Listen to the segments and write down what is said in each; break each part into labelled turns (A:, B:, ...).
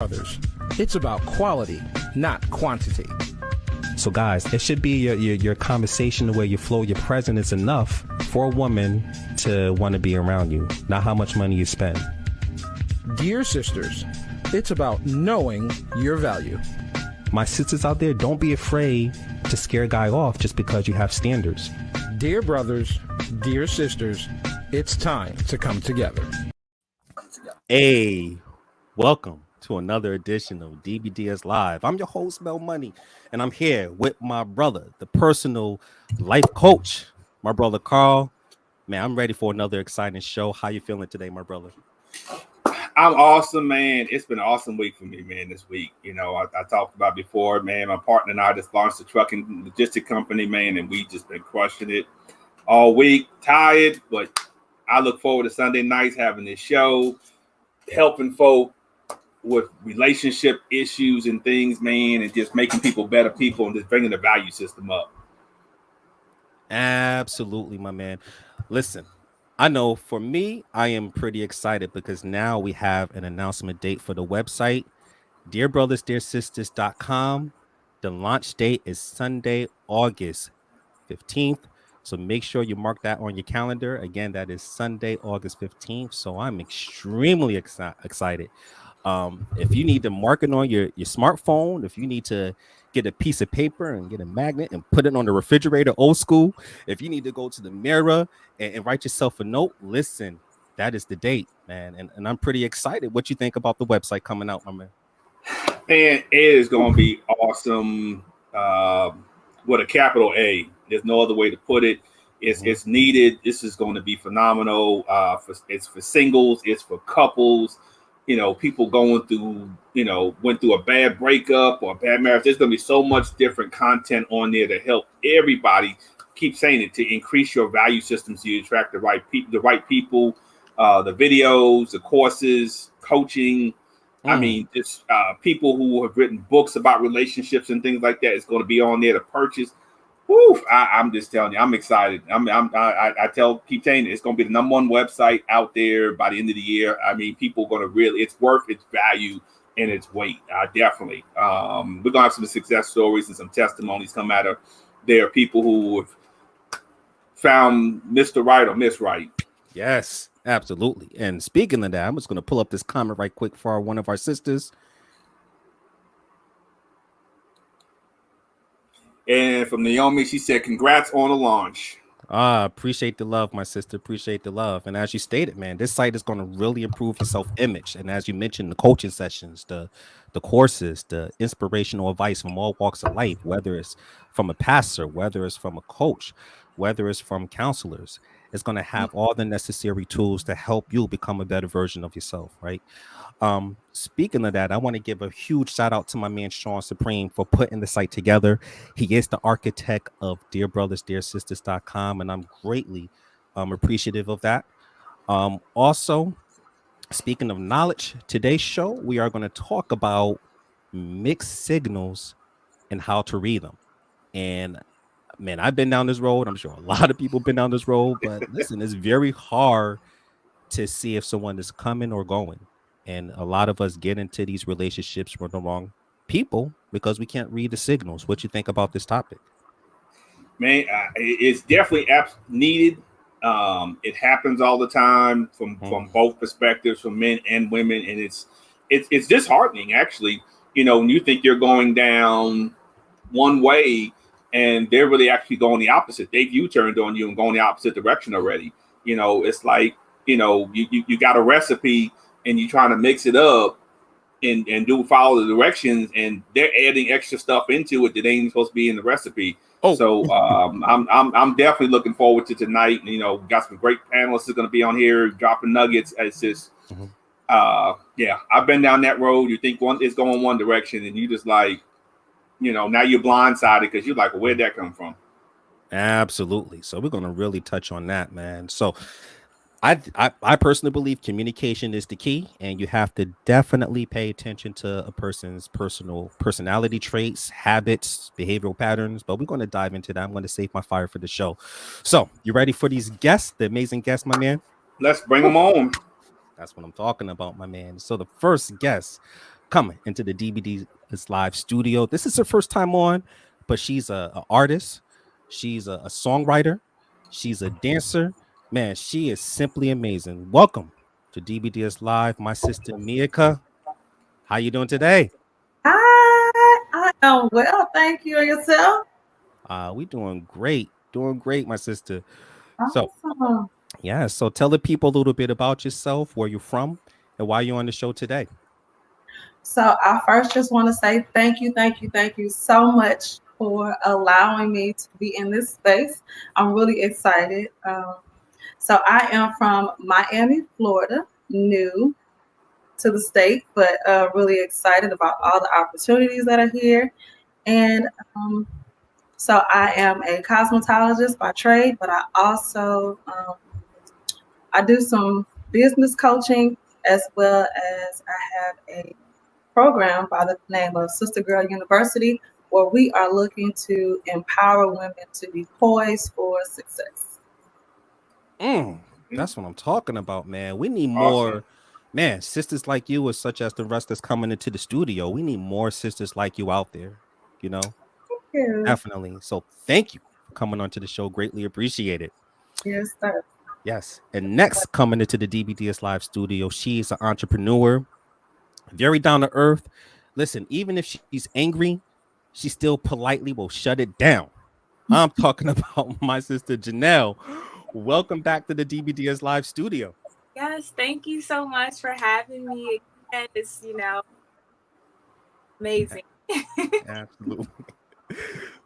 A: brothers, it's about quality, not quantity.
B: So guys, it should be your conversation, the way you flow, your presence is enough for a woman to want to be around you, not how much money you spend.
A: Dear sisters, it's about knowing your value.
B: My sisters out there, don't be afraid to scare a guy off just because you have standards.
A: Dear brothers, dear sisters, it's time to come together.
C: Hey, welcome to another edition of DBDS Live. I'm your host, Mel Money, and I'm here with my brother, the personal life coach, my brother Carl. Man, I'm ready for another exciting show. How you feeling today, my brother?
D: I'm awesome, man. It's been an awesome week for me, man, this week. You know, I talked about before, man, my partner and I just launched a trucking logistic company, man, and we just been crushing it all week. Tired, but I look forward to Sunday nights having this show, helping folk with relationship issues and things, man, and just making people better people and just bringing the value system up.
C: Absolutely, my man. Listen, I know for me, I am pretty excited because now we have an announcement date for the website, dearbrothersdearsisters.com. The launch date is Sunday, August 15th. So make sure you mark that on your calendar. Again, that is Sunday, August 15th. So I'm extremely excited. If you need to mark it on your smartphone, if you need to get a piece of paper and get a magnet and put it on the refrigerator, old school, if you need to go to the mirror and write yourself a note, listen, that is the date, man. And I'm pretty excited. What you think about the website coming out, my man?
D: Man, it is going to be awesome with a capital A. There's no other way to put it. It's needed. This is going to be phenomenal. It's for singles. It's for couples. You know, people going through, went through a bad breakup or a bad marriage. There's going to be so much different content on there to help everybody. Keep saying it, to increase your value system so you attract the right people, the videos, the courses, coaching. I mean, just people who have written books about relationships and things like that. It's going to be on there to purchase. Woo, I'm just telling you, I'm excited. Keep saying it, it's going to be the #1 website out there by the end of the year. I mean, people are going to really, it's worth its value and its weight. Definitely. We're going to have some success stories and some testimonies come out of there. People who have found Mr. Right or Miss Right.
C: Yes, absolutely. And speaking of that, I'm just going to pull up this comment right quick for one of our sisters.
D: And from Naomi, she said, congrats on the launch.
C: Appreciate the love, my sister. Appreciate the love. And as you stated, man, this site is going to really improve your self-image. And as you mentioned, the coaching sessions, the courses, the inspirational advice from all walks of life, whether it's from a pastor, whether it's from a coach, whether it's from counselors, it's going to have all the necessary tools to help you become a better version of yourself, right? Speaking of that, I want to give a huge shout out to my man Sean Supreme for putting the site together. He is the architect of dearbrothersdearsisters.com, and I'm greatly appreciative of that. Also, speaking of knowledge, today's show, we are going to talk about mixed signals and how to read them. And man, I've been down this road. I'm sure a lot of people have been down this road, but listen, it's very hard to see if someone is coming or going. And a lot of us get into these relationships with the wrong people because we can't read the signals. What you think about this topic?
D: Man, it's definitely needed. It happens all the time from both perspectives, from men and women, and it's disheartening, actually. When you think you're going down one way, and they're really actually going the opposite. They've U-turned on you and going the opposite direction already. It's like you got a recipe and you're trying to mix it up and follow the directions, and they're adding extra stuff into it that ain't even supposed to be in the recipe. So I'm definitely looking forward to tonight. Got some great panelists that are going to be on here dropping nuggets. It's just, I've been down that road. You think one is going one direction, and you just like, now you're blindsided because you're like, well, where'd that come from?
C: Absolutely. So we're going to really touch on that, man. So I personally believe communication is the key, and you have to definitely pay attention to a person's personality traits, habits, behavioral patterns. But we're going to dive into that. I'm going to save my fire for the show. So you ready for these guests, the amazing guests, my man?
D: Let's bring them on.
C: That's what I'm talking about, my man. So the first guest coming into the DBDS live studio. This is her first time on, but she's a artist. She's a songwriter. She's a dancer. Man, she is simply amazing. Welcome to DBDS Live, my sister Meiaka. How you doing today?
E: I am well, thank you. And yourself?
C: We doing great, my sister. So
E: Awesome.
C: yeah, so tell the people a little bit about yourself, where you're from, and why you're on the show today.
E: So I first just want to say thank you so much for allowing me to be in this space. I'm really excited. So I am from Miami, Florida, new to the state, but really excited about all the opportunities that are here. And so I am a cosmetologist by trade, but I also I do some business coaching as well as I have a program by the name of Sister Girl University, where we are looking to empower women to be poised for success.
C: That's what I'm talking about, man. We need
D: Awesome.
C: more, man, sisters like you, as such as the rest that's coming into the studio. We need more sisters like you out there, you know,
E: Thank you.
C: definitely. So thank you for coming onto the show. Greatly appreciate it.
E: Yes, sir.
C: Yes. And next, coming into the DBDS Live studio, she's an entrepreneur, very down to earth. Listen, even if she's angry, she still politely will shut it down. I'm talking about my sister Jeanelle. Welcome back to the DBDS Live studio.
F: Yes, thank you so much for having me again. It's, amazing.
C: Absolutely.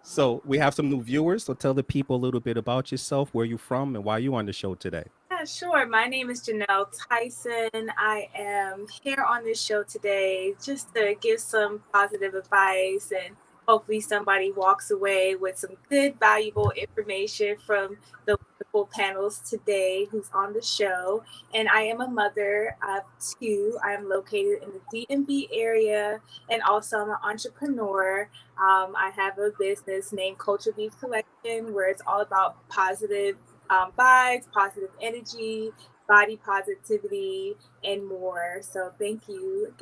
C: So we have some new viewers. So tell the people a little bit about yourself, where you're from, and why you're on the show today.
F: Yeah, sure. My name is Jeanelle Tyson. I am here on this show today just to give some positive advice, and hopefully somebody walks away with some good, valuable information from the wonderful panels today who's on the show. And I am a mother of two. I am located in the DMV area, and also I'm an entrepreneur. I have a business named Culture Beef Collection, where it's all about positive vibes, positive energy, body positivity, and more. So thank you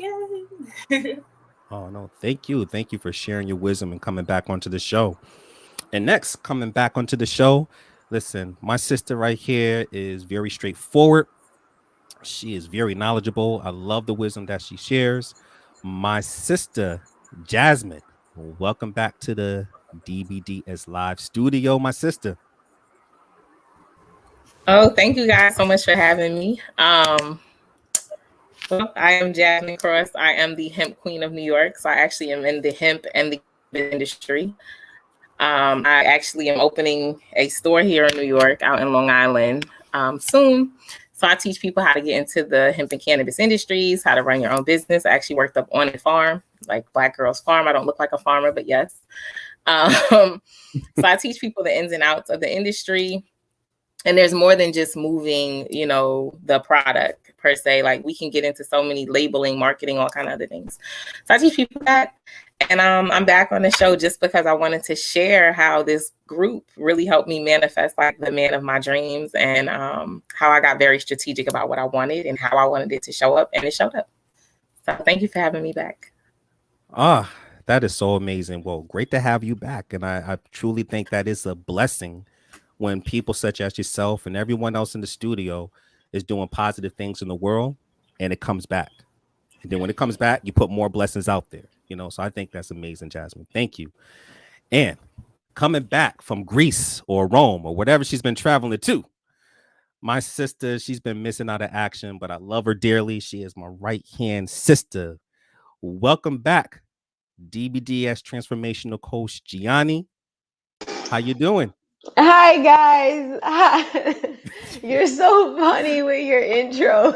F: again.
C: Oh, no. Thank you. Thank you for sharing your wisdom and coming back onto the show. And next, coming back onto the show, listen, my sister right here is very straightforward. She is very knowledgeable. I love the wisdom that she shares. My sister, Jasmine, welcome back to the DBDS Live studio, my sister.
G: Oh, thank you guys so much for having me. Well, I am Jasmine Cross. I am the hemp queen of New York. So I actually am in the hemp and the industry. I actually am opening a store here in New York, out in Long Island, soon. So I teach people how to get into the hemp and cannabis industries, how to run your own business. I actually worked up on a farm, like Black Girls Farm. I don't look like a farmer, but yes. So I teach people the ins and outs of the industry. And there's more than just moving, the product per se. Like we can get into so many labeling, marketing, all kind of other things. So I teach people that. And I'm back on the show just because I wanted to share how this group really helped me manifest like the man of my dreams, and how I got very strategic about what I wanted and how I wanted it to show up, and it showed up. So thank you for having me back.
C: That is so amazing. Well, great to have you back. And I truly think that is a blessing when people such as yourself and everyone else in the studio is doing positive things in the world, and it comes back. And then when it comes back, you put more blessings out there, so I think that's amazing, Jasmine. Thank you. And coming back from Greece or Rome or whatever she's been traveling to, my sister, she's been missing out of action, but I love her dearly. She is my right-hand sister. Welcome back, DBDS Transformational Coach Gianni. How you doing?
H: Hi guys. Hi. You're so funny with your intro.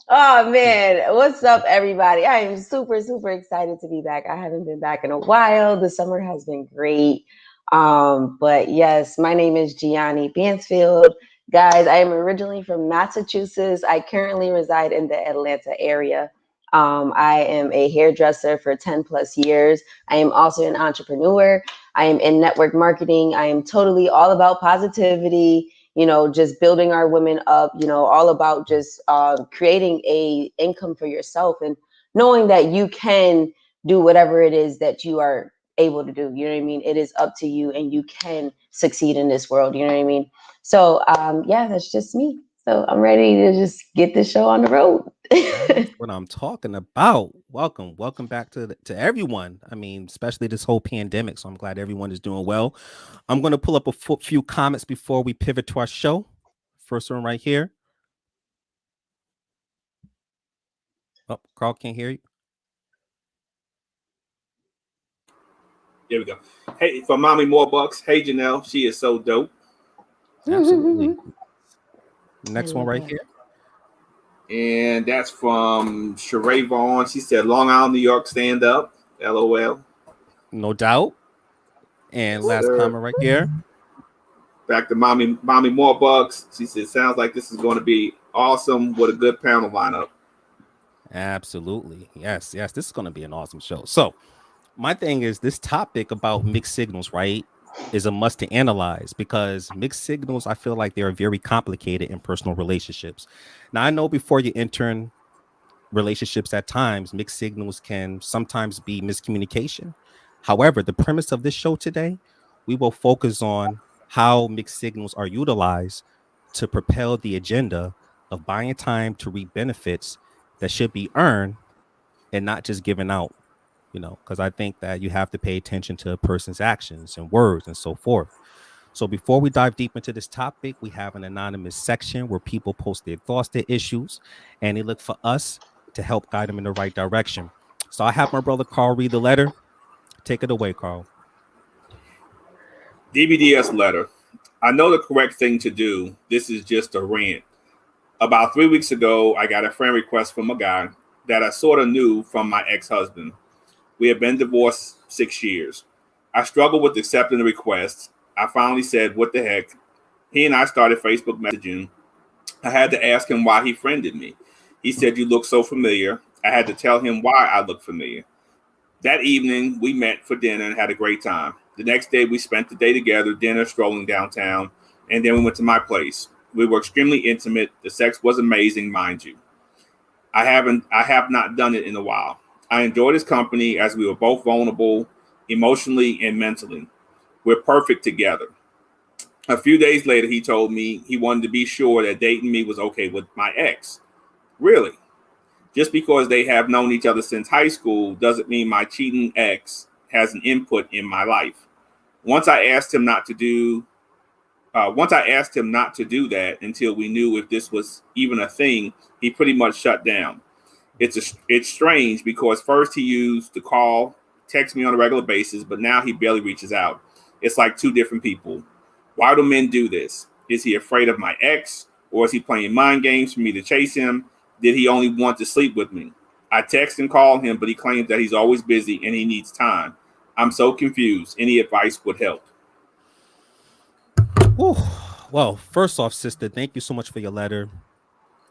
H: Oh man, what's up everybody? I am super excited to be back. I haven't been back in a while. The summer has been great. But yes, my name is Gianni Bansfield. Guys, I am originally from Massachusetts. I currently reside in the Atlanta area. I am a hairdresser for 10 plus years. I am also an entrepreneur. I am in network marketing. I am totally all about positivity, just building our women up, all about just creating a income for yourself and knowing that you can do whatever it is that you are able to do. You know what I mean? It is up to you, and you can succeed in this world. You know what I mean? So yeah, that's just me. So I'm ready to just get this show on the road.
C: That's what I'm talking about. Welcome back to everyone. I mean, especially this whole pandemic. So I'm glad everyone is doing well. I'm going to pull up a few comments before we pivot to our show. First one right here. Oh, Carl can't hear you.
D: There we go. Hey, for Mommy More Bucks. Hey, Jeanelle. She is so dope.
C: Absolutely. Next one right here.
D: And that's from Sheree Vaughn. She said, Long Island, New York, stand up. LOL.
C: No doubt. And last comment right here.
D: Back to Mommy More Bucks. She said, sounds like this is going to be awesome with a good panel lineup.
C: Absolutely. Yes. This is going to be an awesome show. So my thing is, this topic about mixed signals, right, is a must to analyze, because mixed signals, I feel like they are very complicated in personal relationships. Now, I know before you enter in relationships, at times mixed signals can sometimes be miscommunication. However, the premise of this show today, we will focus on how mixed signals are utilized to propel the agenda of buying time to reap benefits that should be earned and not just given out. Because I think that you have to pay attention to a person's actions and words and so forth. So before we dive deep into this topic, we have an anonymous section where people post their thoughts, their issues, and they look for us to help guide them in the right direction. So I have my brother Carl read the letter. Take it away, Carl.
D: DBDS letter. I know the correct thing to do. This is just a rant. About 3 weeks ago, I got a friend request from a guy that I sort of knew from my ex-husband. We have been divorced 6 years. I struggled with accepting the request. I finally said, what the heck? He and I started Facebook messaging. I had to ask him why he friended me. He said, you look so familiar. I had to tell him why I look familiar. That evening, we met for dinner and had a great time. The next day, we spent the day together, dinner, strolling downtown, and then we went to my place. We were extremely intimate. The sex was amazing, mind you. I have not done it in a while. I enjoyed his company as we were both vulnerable emotionally and mentally. We're perfect together. A few days later, he told me he wanted to be sure that dating me was okay with my ex. Really? Just because they have known each other since high school doesn't mean my cheating ex has an input in my life. Once I asked him not to do that until we knew if this was even a thing, he pretty much shut down. It's strange because first he used to call, text me on a regular basis, but now he barely reaches out. It's like two different people. Why do men do this? Is he afraid of my ex, or is he playing mind games for me to chase him? Did he only want to sleep with me? I text and call him, but he claims that he's always busy and he needs time. I'm so confused. Any advice would help.
C: Ooh. Well, first off, sister, thank you so much for your letter.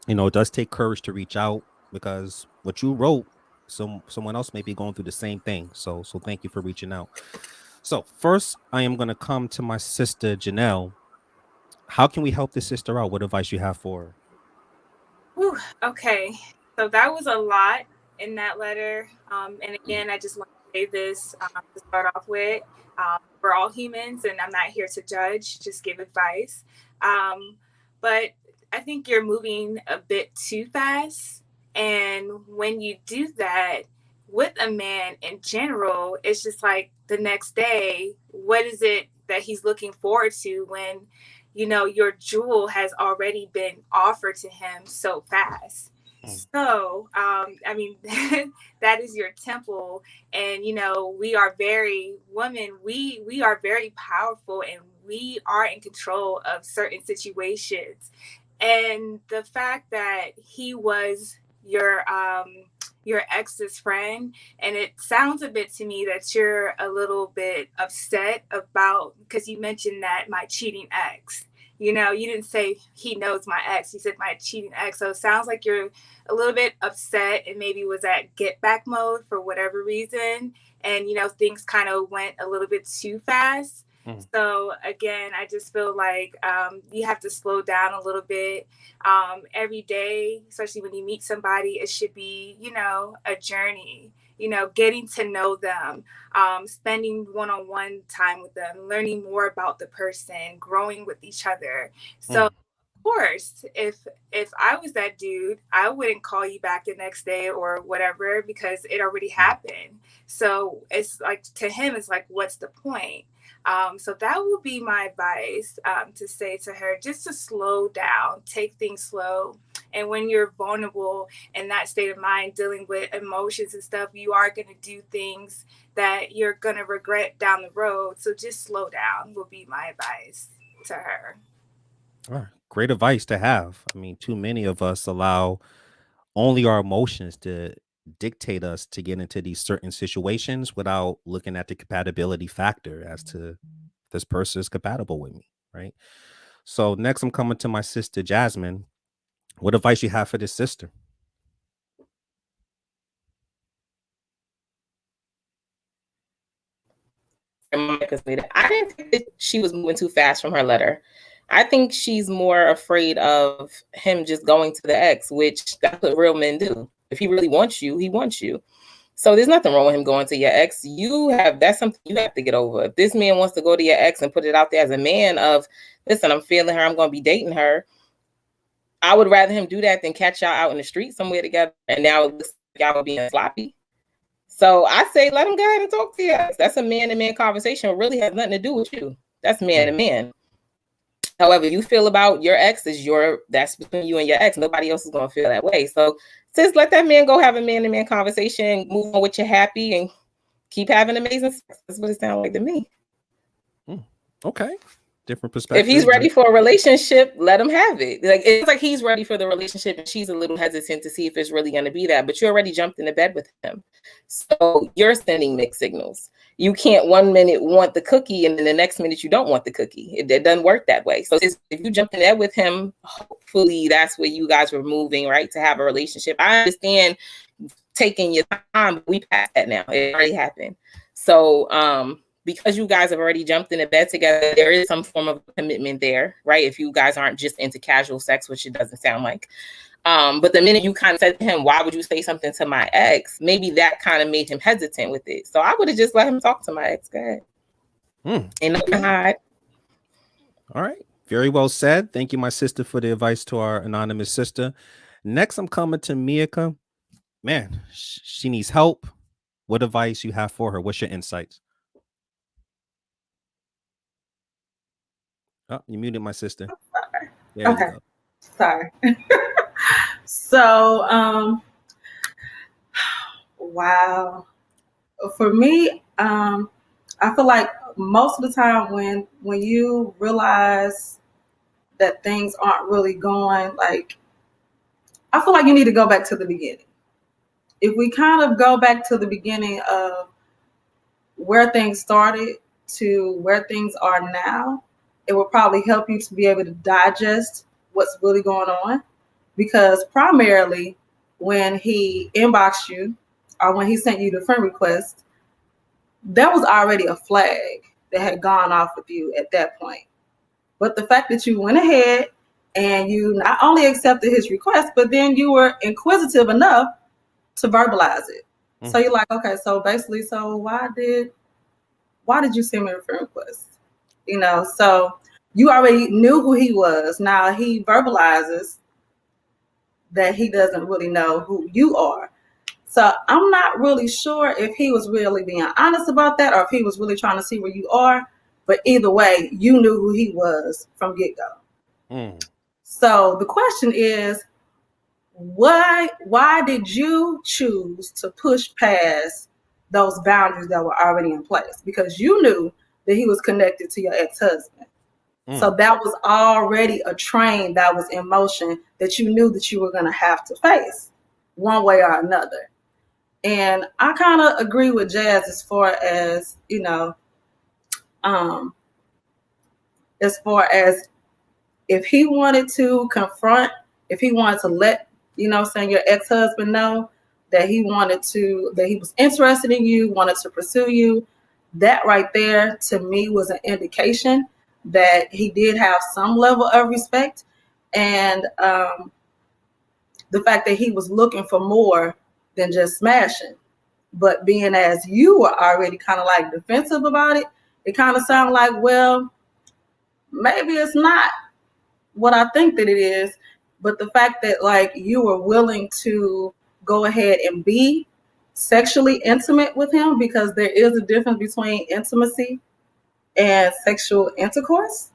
C: It does take courage to reach out, because what you wrote, someone else may be going through the same thing. So thank you for reaching out. So first, I am going to come to my sister, Jeanelle. How can we help this sister out? What advice you have for her?
F: Whew, okay, so that was a lot in that letter. And again, I just want to say this to start off with. We're all humans, and I'm not here to judge, just give advice. But I think you're moving a bit too fast. And when you do that with a man in general, it's just like the next day, what is it that he's looking forward to when, your jewel has already been offered to him so fast? So, I mean, that is your temple. And, we are very women. We are very powerful, and we are in control of certain situations. And the fact that he was your ex's friend, and it sounds a bit to me that you're a little bit upset about, because you mentioned that my cheating ex. You didn't say he knows my ex. You said my cheating ex. So it sounds like you're a little bit upset and maybe was at get back mode for whatever reason. And, things kind of went a little bit too fast. So again, I just feel like you have to slow down a little bit. Every day, especially when you meet somebody, it should be, a journey, getting to know them, spending one-on-one time with them, learning more about the person, growing with each other. So course, if I was that dude, I wouldn't call you back the next day or whatever because it already happened. So it's like, to him, it's like, what's the point? So that would be my advice, to say to her, just to slow down, take things slow. And when you're vulnerable in that state of mind, dealing with emotions and stuff, you are going to do things that you're going to regret down the road. So just slow down would be my advice to her.
C: All right. Great advice to have. I mean, too many of us allow only our emotions to dictate us to get into these certain situations without looking at the compatibility factor as to this person is compatible with me, right? So next, I'm coming to my sister Jasmine. What advice you have for this sister?
G: I didn't think that she was moving too fast from her letter. I think she's more afraid of him just going to the ex, which that's what real men do. If he really wants you, he wants you. So there's nothing wrong with him going to your ex. That's something you have to get over. If this man wants to go to your ex and put it out there as a man of, listen, I'm feeling her, I'm going to be dating her, I would rather him do that than catch y'all out in the street somewhere together. And now it looks like y'all are being sloppy. So I say, let him go ahead and talk to you. That's a man-to-man conversation. It really has nothing to do with you. That's man-to-man. However you feel about your ex that's between you and your ex. Nobody else is going to feel that way. So just let that man go have a man-to-man conversation, move on with your happy, and keep having amazing sex. That's what it sounds like to me.
C: Okay. Different perspective.
G: If he's ready for a relationship, let him have it. Like, it's like he's ready for the relationship and she's a little hesitant to see if it's really going to be that, but you already jumped into bed with him. So you're sending mixed signals. You can't 1 minute want the cookie and then the next minute you don't want the cookie. It doesn't work that way. So if you jumped in bed with him, hopefully that's where you guys were moving, right? To have a relationship. I understand taking your time, but we passed that now. It already happened. So, because you guys have already jumped into bed together, there is some form of commitment there, right? If you guys aren't just into casual sex, which it doesn't sound like. But the minute you kind of said to him, why would you say something to my ex? Maybe that kind of made him hesitant with it. So I would have just let him talk to my ex. Go ahead. Ain't nothing to hide.
C: All right. Very well said. Thank you, my sister, for the advice to our anonymous sister. Next, I'm coming to Meiaka. Man, she needs help. What advice you have for her? What's your insights? Oh, you muted my sister.
E: Sorry.
C: There
E: okay.
C: You go.
E: Sorry. So, wow. For me, I feel like most of the time when you realize that things aren't really going, like, I feel like you need to go back to the beginning. If we kind of go back to the beginning of where things started to where things are now, it will probably help you to be able to digest what's really going on. Because primarily when he inboxed you or when he sent you the friend request, there was already a flag that had gone off with you at that point. But the fact that you went ahead and you not only accepted his request, but then you were inquisitive enough to verbalize it. So you're like, okay, so basically, so why did you send me a friend request? So you already knew who he was. Now he verbalizes that he doesn't really know who you are. So I'm not really sure if he was really being honest about that or if he was really trying to see where you are. But either way, you knew who he was from get-go. So the question is, why did you choose to push past those boundaries that were already in place? Because you knew that he was connected to your ex-husband. So that was already a train that was in motion that you knew that you were going to have to face one way or another. And I kind of agree with Jazz as far as, as far as if he wanted to confront, if he wanted to let, your ex-husband know that he was interested in you, wanted to pursue you, that right there to me was an indication that he did have some level of respect. And the fact that he was looking for more than just smashing. But being as you were already kind of like defensive about it, it kind of sounded like, well, maybe it's not what I think that it is. But the fact that like you were willing to go ahead and be sexually intimate with him, because there is a difference between intimacy and sexual intercourse.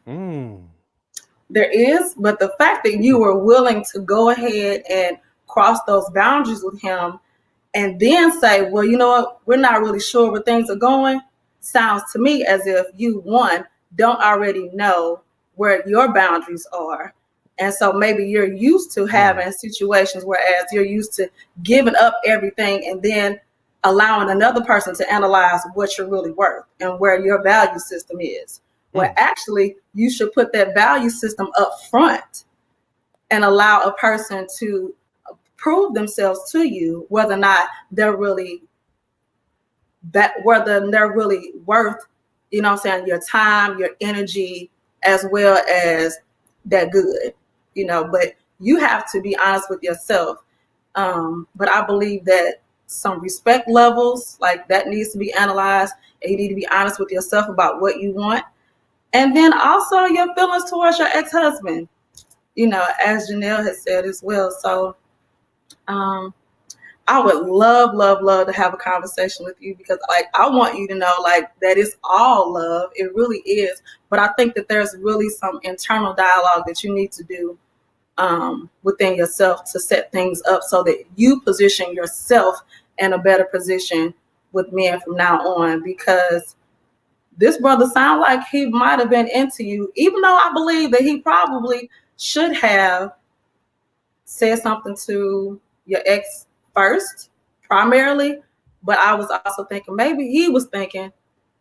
E: There is, but the fact that you were willing to go ahead and cross those boundaries with him and then say, well, you know what, we're not really sure where things are going, sounds to me as if you, one, don't already know where your boundaries are. And so maybe you're used to having situations whereas you're used to giving up everything and then allowing another person to analyze what you're really worth and where your value system is. Where actually you should put that value system up front and allow a person to prove themselves to you, whether or not they're really whether they're really worth, you know what I'm saying, your time, your energy, as well as that good, you know. But you have to be honest with yourself. But I believe that some respect levels, like that needs to be analyzed, and you need to be honest with yourself about what you want. And then also your feelings towards your ex-husband, you know, as Jeanelle has said as well. So I would love to have a conversation with you, because like I want you to know like that it's all love. It really is. But I think that there's really some internal dialogue that you need to do within yourself to set things up so that you position yourself in a better position with men from now on. Because this brother sounds like he might have been into you, even though I believe that he probably should have said something to your ex first, primarily. But I was also thinking maybe he was thinking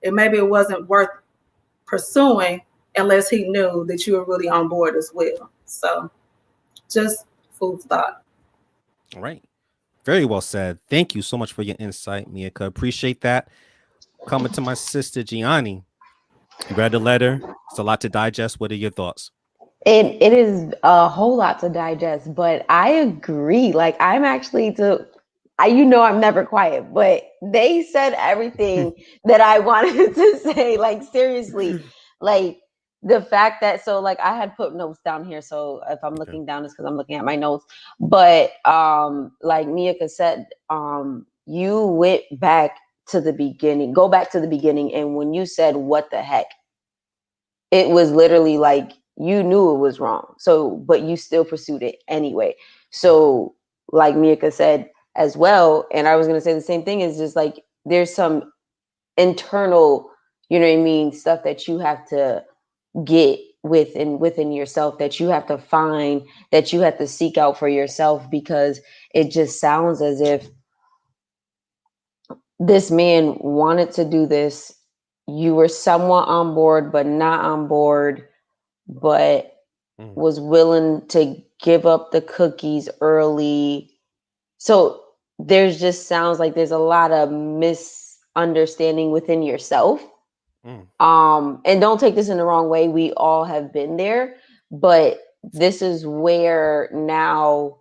E: and maybe it wasn't worth pursuing unless he knew that you were really on board as well. So just food for thought.
C: All right. Very well said. Thank you so much for your insight, Meiaka. Appreciate that. Coming to my sister, Gianni. You read the letter. It's a lot to digest. What are your thoughts?
H: It is a whole lot to digest, but I agree. Like I'm actually I'm never quiet, but they said everything that I wanted to say. Like seriously, like the fact that like I had put notes down here, so if I'm looking down, it's because I'm looking at my notes. But like Meiaka said, you went back to the beginning. Go back to the beginning, and when you said "what the heck," it was literally like you knew it was wrong. So, but you still pursued it anyway. So, like Meiaka said as well, and I was going to say the same thing, is just like there's some internal, you know what I mean, stuff that you have to get within yourself, that you have to find, that you have to seek out for yourself, because it just sounds as if this man wanted to do this. You were somewhat on board, but not on board, but was willing to give up the cookies early. So there's just sounds like there's a lot of misunderstanding within yourself. And don't take this in the wrong way. We all have been there, but this is where now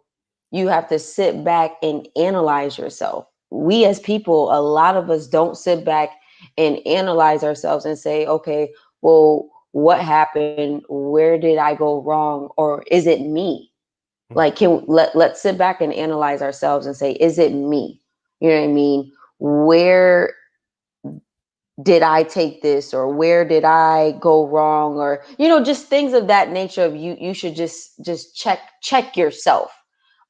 H: you have to sit back and analyze yourself. We as people, a lot of us don't sit back and analyze ourselves and say, okay, well, what happened? Where did I go wrong? Or is it me? Like, let's sit back and analyze ourselves and say, is it me? You know what I mean? Where did I take this, or where did I go wrong? Or, you know, just things of that nature of you should just check yourself.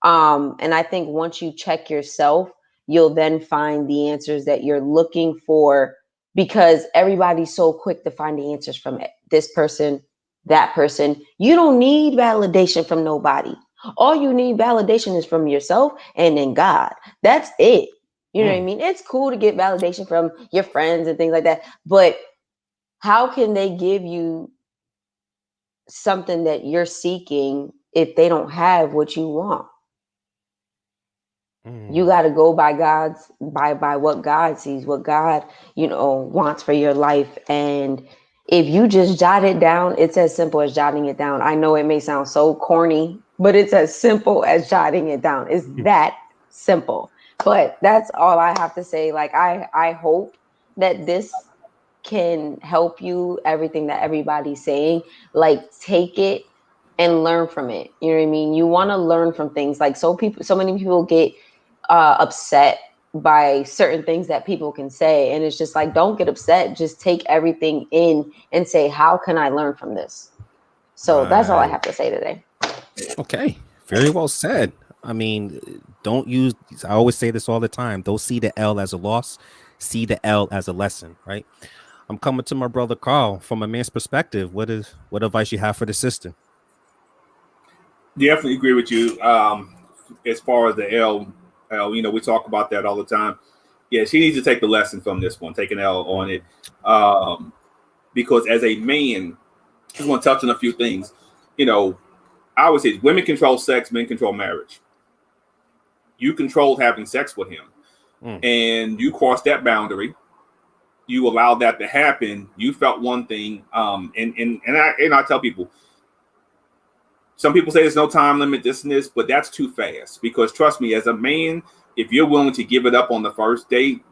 H: And I think once you check yourself, you'll then find the answers that you're looking for, because everybody's so quick to find the answers from this person, that person. You don't need validation from nobody. All you need validation is from yourself and then God. That's it. You know what I mean? It's cool to get validation from your friends and things like that, but how can they give you something that you're seeking if they don't have what you want? You got to go by what God sees, what God, wants for your life. And if you just jot it down, it's as simple as jotting it down. I know it may sound so corny, but it's as simple as jotting it down. It's that simple. But that's all I have to say. Like, I hope that this can help you, everything that everybody's saying. Like, take it and learn from it. You know what I mean? You want to learn from things. Like, so many people get upset by certain things that people can say, and it's just like, don't get upset, just take everything in and say, how can I learn from this? So that's all I have to say today.
C: Okay, very well said. I mean, I always say this all the time, don't see the L as a loss, see the L as a lesson, right? I'm coming to my brother Carl. From a man's perspective, what advice you have for the sister?
D: Definitely agree with you. As far as the L, we talk about that all the time. Yeah, she needs to take the lesson from this one, take an L on it. Because as a man, I just want to touch on a few things. I always say women control sex, men control marriage. You controlled having sex with him, and you crossed that boundary. You allowed that to happen. You felt one thing, and I tell people. Some people say there's no time limit, this and this, but that's too fast. Because trust me, as a man, if you're willing to give it up on the first date,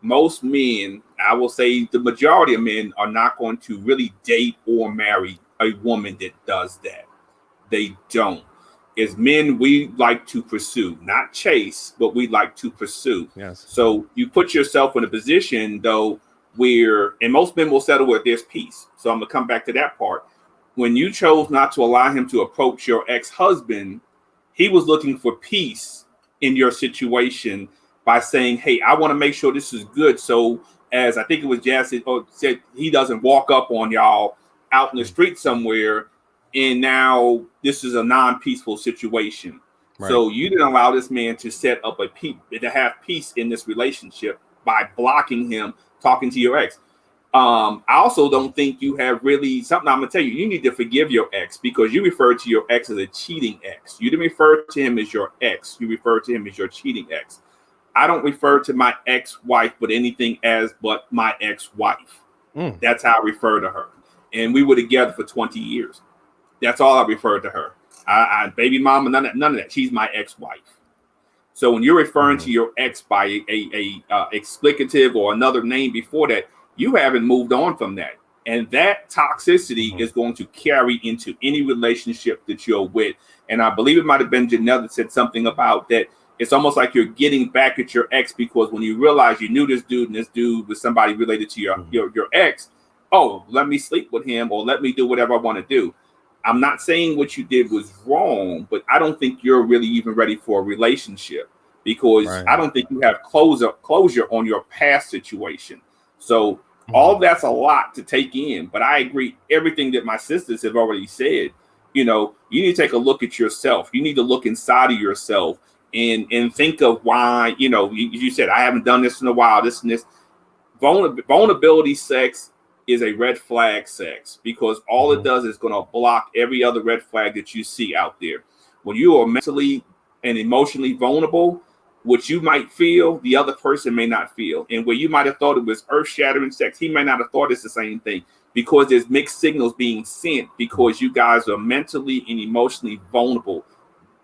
D: most men, I will say the majority of men, are not going to really date or marry a woman that does that. They don't. As men, we like to pursue, not chase, but we like to pursue.
C: Yes.
D: So you put yourself in a position, though, where, and most men will settle where there's peace. So I'm going to come back to that part. When you chose not to allow him to approach your ex-husband, he was looking for peace in your situation by saying, hey, I want to make sure this is good. So as I think it was Jasmine said, he doesn't walk up on y'all out in the street somewhere. And now this is a non-peaceful situation. Right. So you didn't allow this man to set up to have peace in this relationship by blocking him talking to your ex. I also don't think you have really something. I'm gonna tell you, you need to forgive your ex, because you referred to your ex as a cheating ex. You didn't refer to him as your ex. You referred to him as your cheating ex. I don't refer to my ex-wife with anything but my ex-wife. That's how I refer to her. And we were together for 20 years. That's all I referred to her. I baby mama, none of that. She's my ex-wife. So when you're referring to your ex by a explicative or another name before that, you haven't moved on from that. And that toxicity is going to carry into any relationship that you're with. And I believe it might have been Jeanelle that said something about that. It's almost like you're getting back at your ex, because when you realize you knew this dude and this dude was somebody related to your ex, oh, let me sleep with him or let me do whatever I want to do. I'm not saying what you did was wrong, but I don't think you're really even ready for a relationship, because I don't think you have closure on your past situation. So all that's a lot to take in, but I agree everything that my sisters have already said. You need to take a look at yourself. You need to look inside of yourself and think of why, you said, I haven't done this in a while, this and this. Vulnerability sex is a red flag sex, because all it does is going to block every other red flag that you see out there. When you are mentally and emotionally vulnerable, what you might feel, the other person may not feel. And where you might have thought it was earth-shattering sex, he may not have thought it's the same thing, because there's mixed signals being sent, because you guys are mentally and emotionally vulnerable.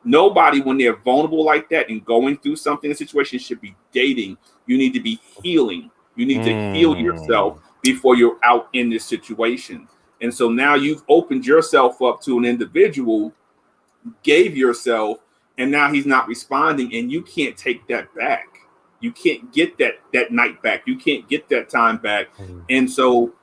D: Nobody, when they're vulnerable like that and going through something, a situation, should be dating. You need to be healing. You need to heal yourself before you're out in this situation. And so now you've opened yourself up to an individual, gave yourself, and now he's not responding, and you can't take that back. You can't get that night back. You can't get that time back. And so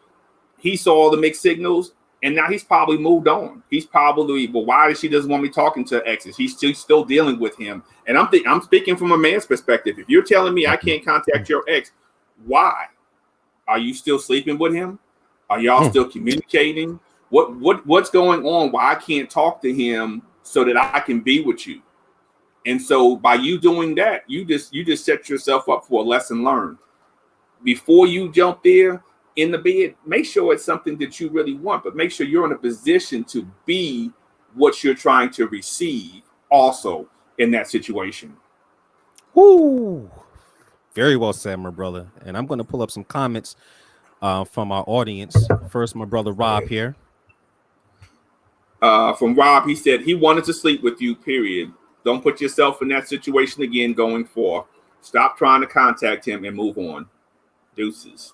D: he saw all the mixed signals, and now he's probably moved on. He's probably, well, why does she doesn't want me talking to exes? He's still dealing with him. And I'm speaking from a man's perspective. If you're telling me I can't contact your ex, why? Are you still sleeping with him? Are y'all still communicating? What's going on? Why I can't talk to him so that I can be with you? And so by you doing that, you just set yourself up for a lesson learned. Before you jump there in the bed, make sure it's something that you really want, but make sure you're in a position to be what you're trying to receive also in that situation.
C: Woo! Very well said, my brother. And I'm going to pull up some comments from our audience. First, my brother Rob here.
D: From Rob, he said he wanted to sleep with you, period. Don't put yourself in that situation again going forth. Stop trying to contact him and move on. Deuces.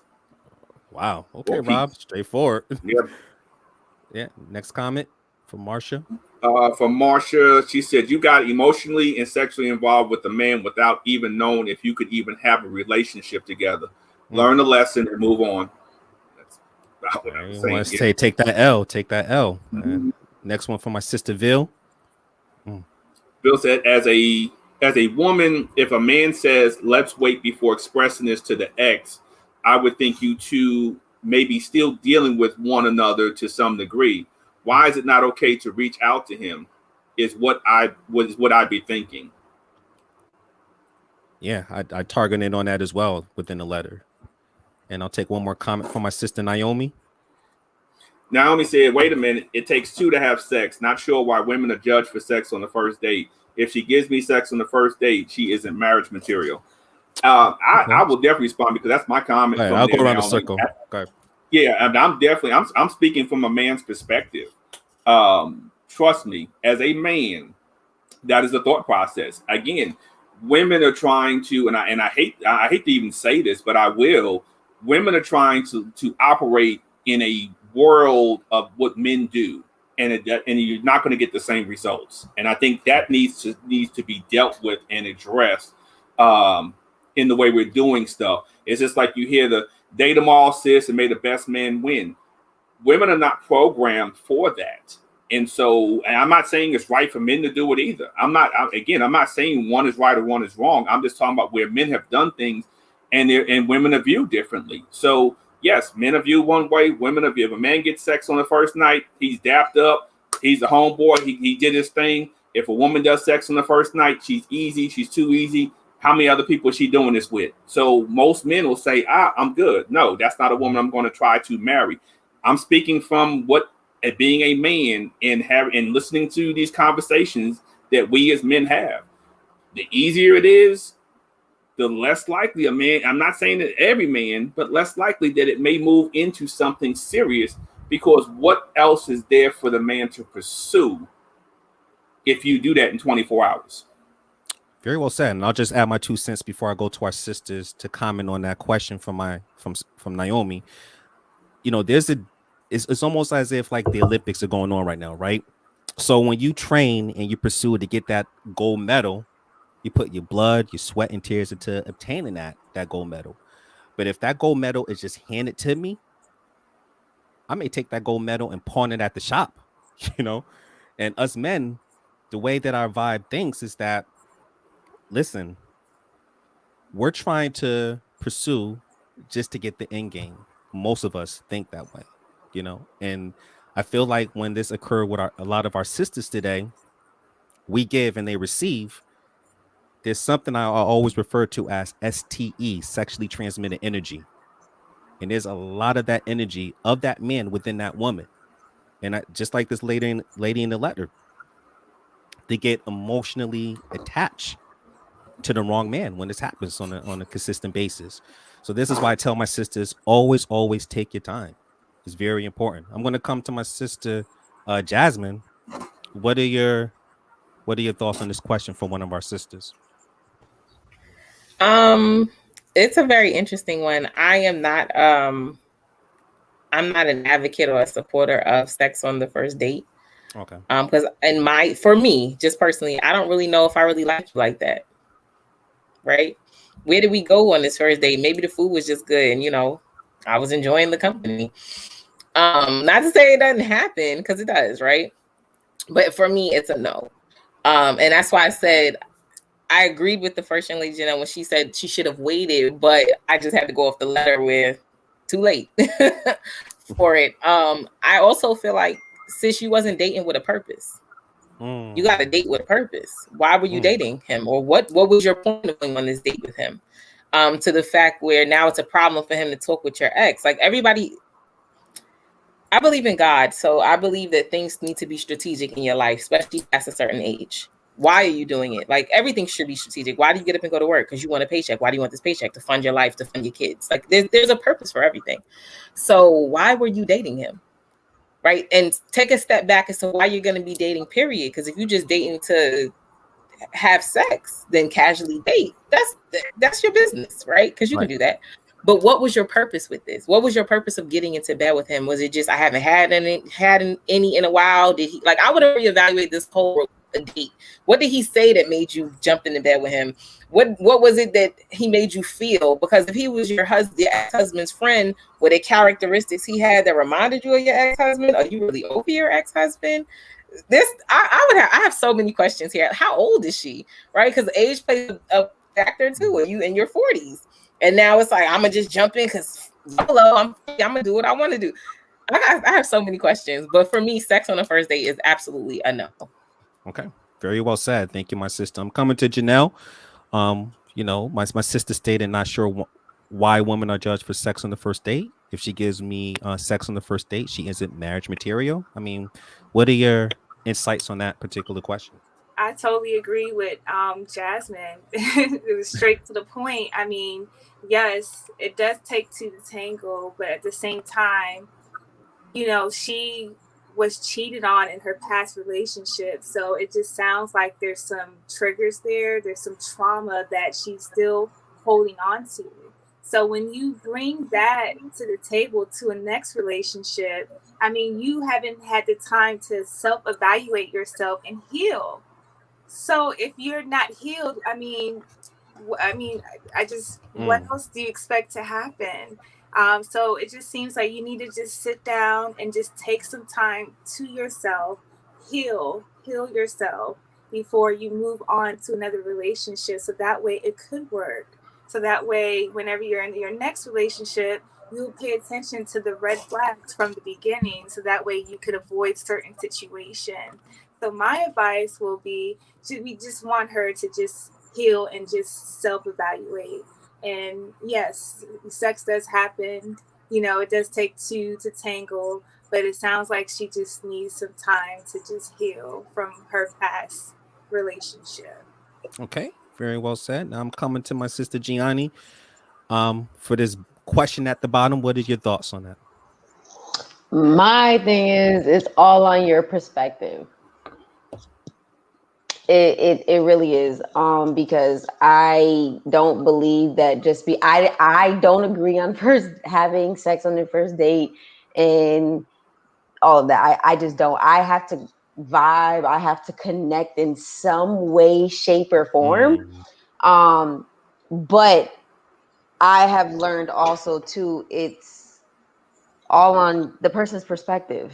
C: Wow. Okay, Rob. Straightforward.
D: Yep.
C: Yeah. Next comment from Marsha.
D: From Marsha, she said, you got emotionally and sexually involved with a man without even knowing if you could even have a relationship together. Learn the lesson and move on. That's about what I'm saying.
C: Say, take that L. Take that L. Next one from my sister, Ville.
D: Bill said, as a woman, if a man says, let's wait before expressing this to the ex, I would think you two may be still dealing with one another to some degree. Why is it not okay to reach out to him? Is what I'd be thinking.
C: Yeah, I targeted on that as well within the letter. And I'll take one more comment from my sister, Naomi.
D: Naomi said, wait a minute, it takes two to have sex. Not sure why women are judged for sex on the first date. If she gives me sex on the first date, she isn't marriage material. I will definitely respond because that's my comment.
C: Right, I'll go around the circle. Okay.
D: Yeah, I'm speaking from a man's perspective. Trust me, as a man, that is the thought process. Again, women are trying to, and I hate to even say this, but I will. Women are trying to operate in a world of what men do, and you're not going to get the same results. And I think that needs to be dealt with and addressed in the way we're doing stuff. It's just like you hear the date them all, sis, and may the best man win. Women are not programmed for that. And so, and I'm not saying it's right for men to do it either. I'm not saying one is right or one is wrong. I'm just talking about where men have done things and women are viewed differently. So yes, men are viewed one way, women are viewed. If a man gets sex on the first night, he's dapped up, he's a homeboy, he did his thing. If a woman does sex on the first night, she's easy, she's too easy. How many other people is she doing this with? So most men will say, I'm good. No, that's not a woman I'm going to try to marry. I'm speaking from being a man and listening to these conversations that we as men have. The easier it is, the less likely a man, I'm not saying that every man, but less likely that it may move into something serious, because what else is there for the man to pursue if you do that in 24 hours?
C: Very well said. And I'll just add my 2 cents before I go to our sisters to comment on that question from Naomi. You know, it's almost as if like the Olympics are going on right now, right? So when you train and you pursue to get that gold medal, you put your blood, your sweat, and tears into obtaining that gold medal. But if that gold medal is just handed to me, I may take that gold medal and pawn it at the shop, you know? And us men, the way that our vibe thinks is that, listen, we're trying to pursue just to get the end game. Most of us think that way, you know? And I feel like when this occurred with a lot of our sisters today, we give and they receive. There's something I always refer to as STE, sexually transmitted energy. And there's a lot of that energy of that man within that woman. And just like this lady in the letter, they get emotionally attached to the wrong man when this happens on a consistent basis. So this is why I tell my sisters, always take your time. It's very important. I'm going to come to my sister, Jasmine. What are your thoughts on this question from one of our sisters?
G: It's a very interesting one. I'm not an advocate or a supporter of sex on the first date.
C: Okay.
G: Because for me, just personally, I don't really know if I really like you like that. Right? Where did we go on this first date? Maybe the food was just good, and I was enjoying the company. Not to say it doesn't happen, because it does, right? But for me, it's a no. And that's why I said I agreed with the first young lady, Jeanelle, when she said she should have waited, but I just had to go off the letter with too late for it. I also feel like, sis, you wasn't dating with a purpose. You got to date with a purpose. Why were you dating him? Or what was your point of going on this date with him? To the fact where now it's a problem for him to talk with your ex. Like everybody, I believe in God. So I believe that things need to be strategic in your life, especially past a certain age. Why are you doing it? Like, everything should be strategic. Why do you get up and go to work? Because you want a paycheck. Why do you want this paycheck? To fund your life, to fund your kids. Like, there's a purpose for everything. So why were you dating him? Right? And take a step back as to why you're going to be dating, period. Because if you're just dating to have sex, then casually date, that's your business, right? Because you can do that. But what was your purpose with this? What was your purpose of getting into bed with him? Was it just, I haven't had any in a while? Did he, like, I would reevaluate this whole date. What did he say that made you jump into bed with him? What was it that he made you feel? Because if he was your ex-husband's friend, were there characteristics he had that reminded you of your ex-husband? Are you really over your ex-husband? I have so many questions here. How old is she? Right? Because age plays a factor too. Are you in your 40s? And now it's like, I'm gonna just jump in because hello, I'm gonna do what I want to do. I have so many questions, but for me, sex on the first date is absolutely a no.
C: Okay, very well said. Thank you, my sister. I'm coming to Jeanelle. You know, my sister stated not sure why women are judged for sex on the first date. If she gives me sex on the first date, she isn't marriage material. I mean, what are your insights on that particular question?
F: I totally agree with Jasmine. It was straight to the point. I mean, yes, it does take two to tango, but at the same time, you know, she was cheated on in her past relationship. So it just sounds like there's some triggers there. There's some trauma that she's still holding on to. So when you bring that to the table to a next relationship, I mean, you haven't had the time to self-evaluate yourself and heal. So if you're not healed, I mean, I just, what else do you expect to happen? So it just seems like you need to just sit down and just take some time to yourself, heal yourself before you move on to another relationship. So that way it could work. So that way, whenever you're in your next relationship, you'll pay attention to the red flags from the beginning. So that way you could avoid certain situations. So my advice will be, we just want her to just heal and just self-evaluate. And yes, sex does happen. You know, it does take two to tangle, but it sounds like she just needs some time to just heal from her past relationship.
C: Okay, very well said. Now I'm coming to my sister Gianni. For this question at the bottom, what are your thoughts on that?
H: My thing is, it's all on your perspective. It really is. Because I don't believe that I don't agree on having sex on the first date and all of that. I just don't. I have to vibe. I have to connect in some way, shape, or form. But I have learned also too, it's all on the person's perspective.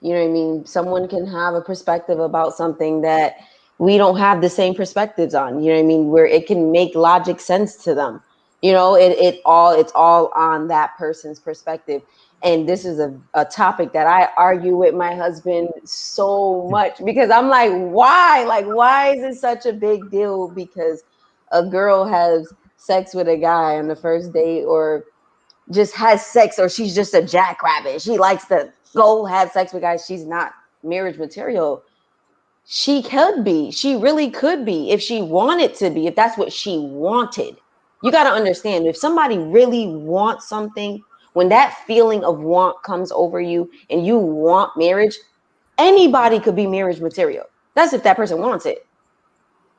H: You know what I mean? Someone can have a perspective about something that we don't have the same perspectives on, you know what I mean? Where it can make logic sense to them. You know, it's all on that person's perspective. And this is a topic that I argue with my husband so much because I'm like, why? Like, why is it such a big deal? Because a girl has sex with a guy on the first date or just has sex, or she's just a jackrabbit. She likes to go have sex with guys. She's not marriage material. She could be. She really could be if she wanted to be, if that's what she wanted. You got to understand, if somebody really wants something, when that feeling of want comes over you and you want marriage, anybody could be marriage material. That's if that person wants it.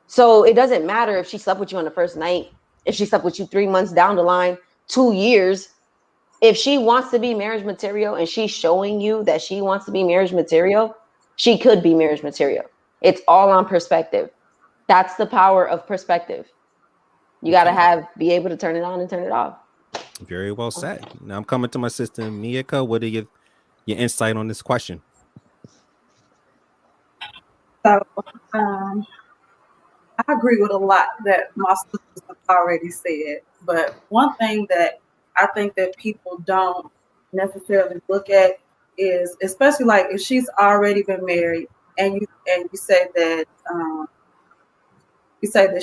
H: So it doesn't matter if she slept with you on the first night, if she slept with you 3 months down the line, 2 years. If she wants to be marriage material and she's showing you that she wants to be marriage material, she could be marriage material. It's all on perspective. That's the power of perspective. You got to be able to turn it on and turn it off.
C: Very well said. Now I'm coming to my sister Meiaka. What are your insight on this question?
E: So I agree with a lot that my sisters have already said. But one thing that I think that people don't necessarily look at is, especially like if she's already been married and you say that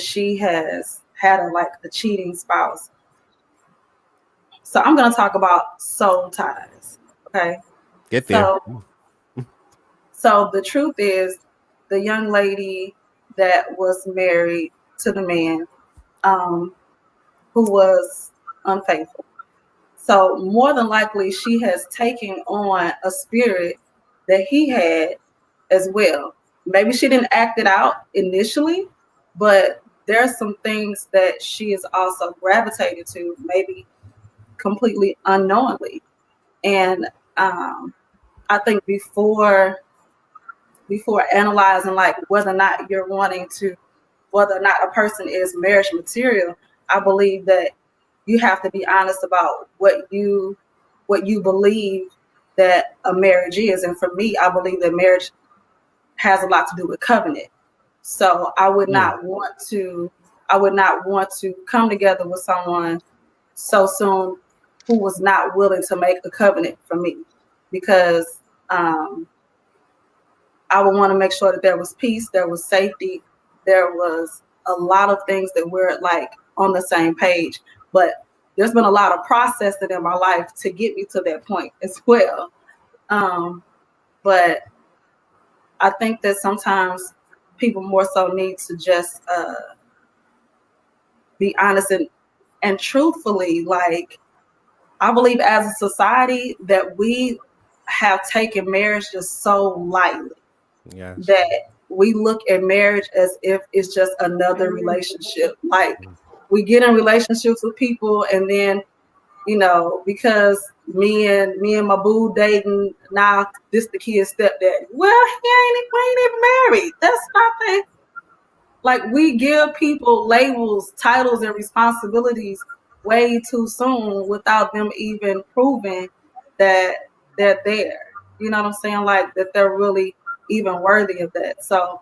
E: she has had a cheating spouse. So I'm going to talk about soul ties. Okay.
C: Get there.
E: So the truth is, the young lady that was married to the man who was unfaithful. So more than likely, she has taken on a spirit that he had as well. Maybe she didn't act it out initially, but there's some things that she is also gravitated to, maybe completely unknowingly. And I think before analyzing like whether or not you're wanting to, whether or not a person is marriage material, I believe that you have to be honest about what you believe that a marriage is. And for me, I believe that marriage has a lot to do with covenant. So I would not want to come together with someone so soon who was not willing to make a covenant for me, because I would want to make sure that there was peace, there was safety, there was a lot of things that we're like on the same page. But there's been a lot of processing in my life to get me to that point as well. But I think that sometimes people more so need to just be honest and truthfully. Like, I believe as a society that we have taken marriage just so lightly.
C: Yes.
E: That we look at marriage as if it's just another relationship. Like, we get in relationships with people, and then, you know, because me and my boo dating, now this the kid's stepdaddy. Well, we ain't even married. That's nothing. Like, we give people labels, titles, and responsibilities way too soon without them even proving that they're there. You know what I'm saying? Like, that they're really even worthy of that. So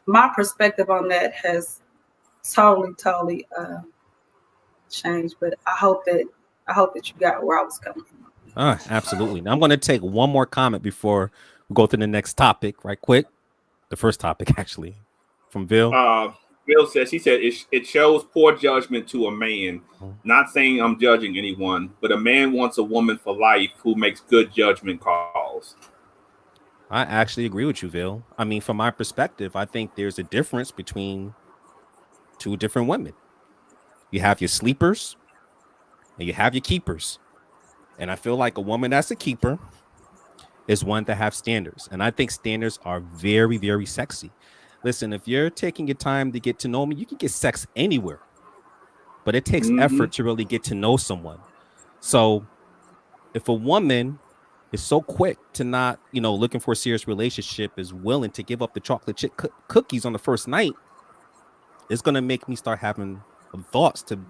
E: my perspective on that has totally changed. But I hope that you got where I was coming from.
C: Absolutely. Now I'm going to take one more comment before we go to the next topic, right quick. The first topic, actually, from Bill.
D: Bill says, he said, it shows poor judgment to a man. Not saying I'm judging anyone, but a man wants a woman for life who makes good judgment calls.
C: I actually agree with you, Bill. I mean, from my perspective, I think there's a difference between two different women. You have your sleepers and you have your keepers. And I feel like a woman that's a keeper is one that have standards. And I think standards are very, very sexy. Listen, if you're taking your time to get to know me, you can get sex anywhere. But it takes effort to really get to know someone. So if a woman is so quick to not, looking for a serious relationship, is willing to give up the chocolate chip cookies on the first night, it's going to make me start having thoughts to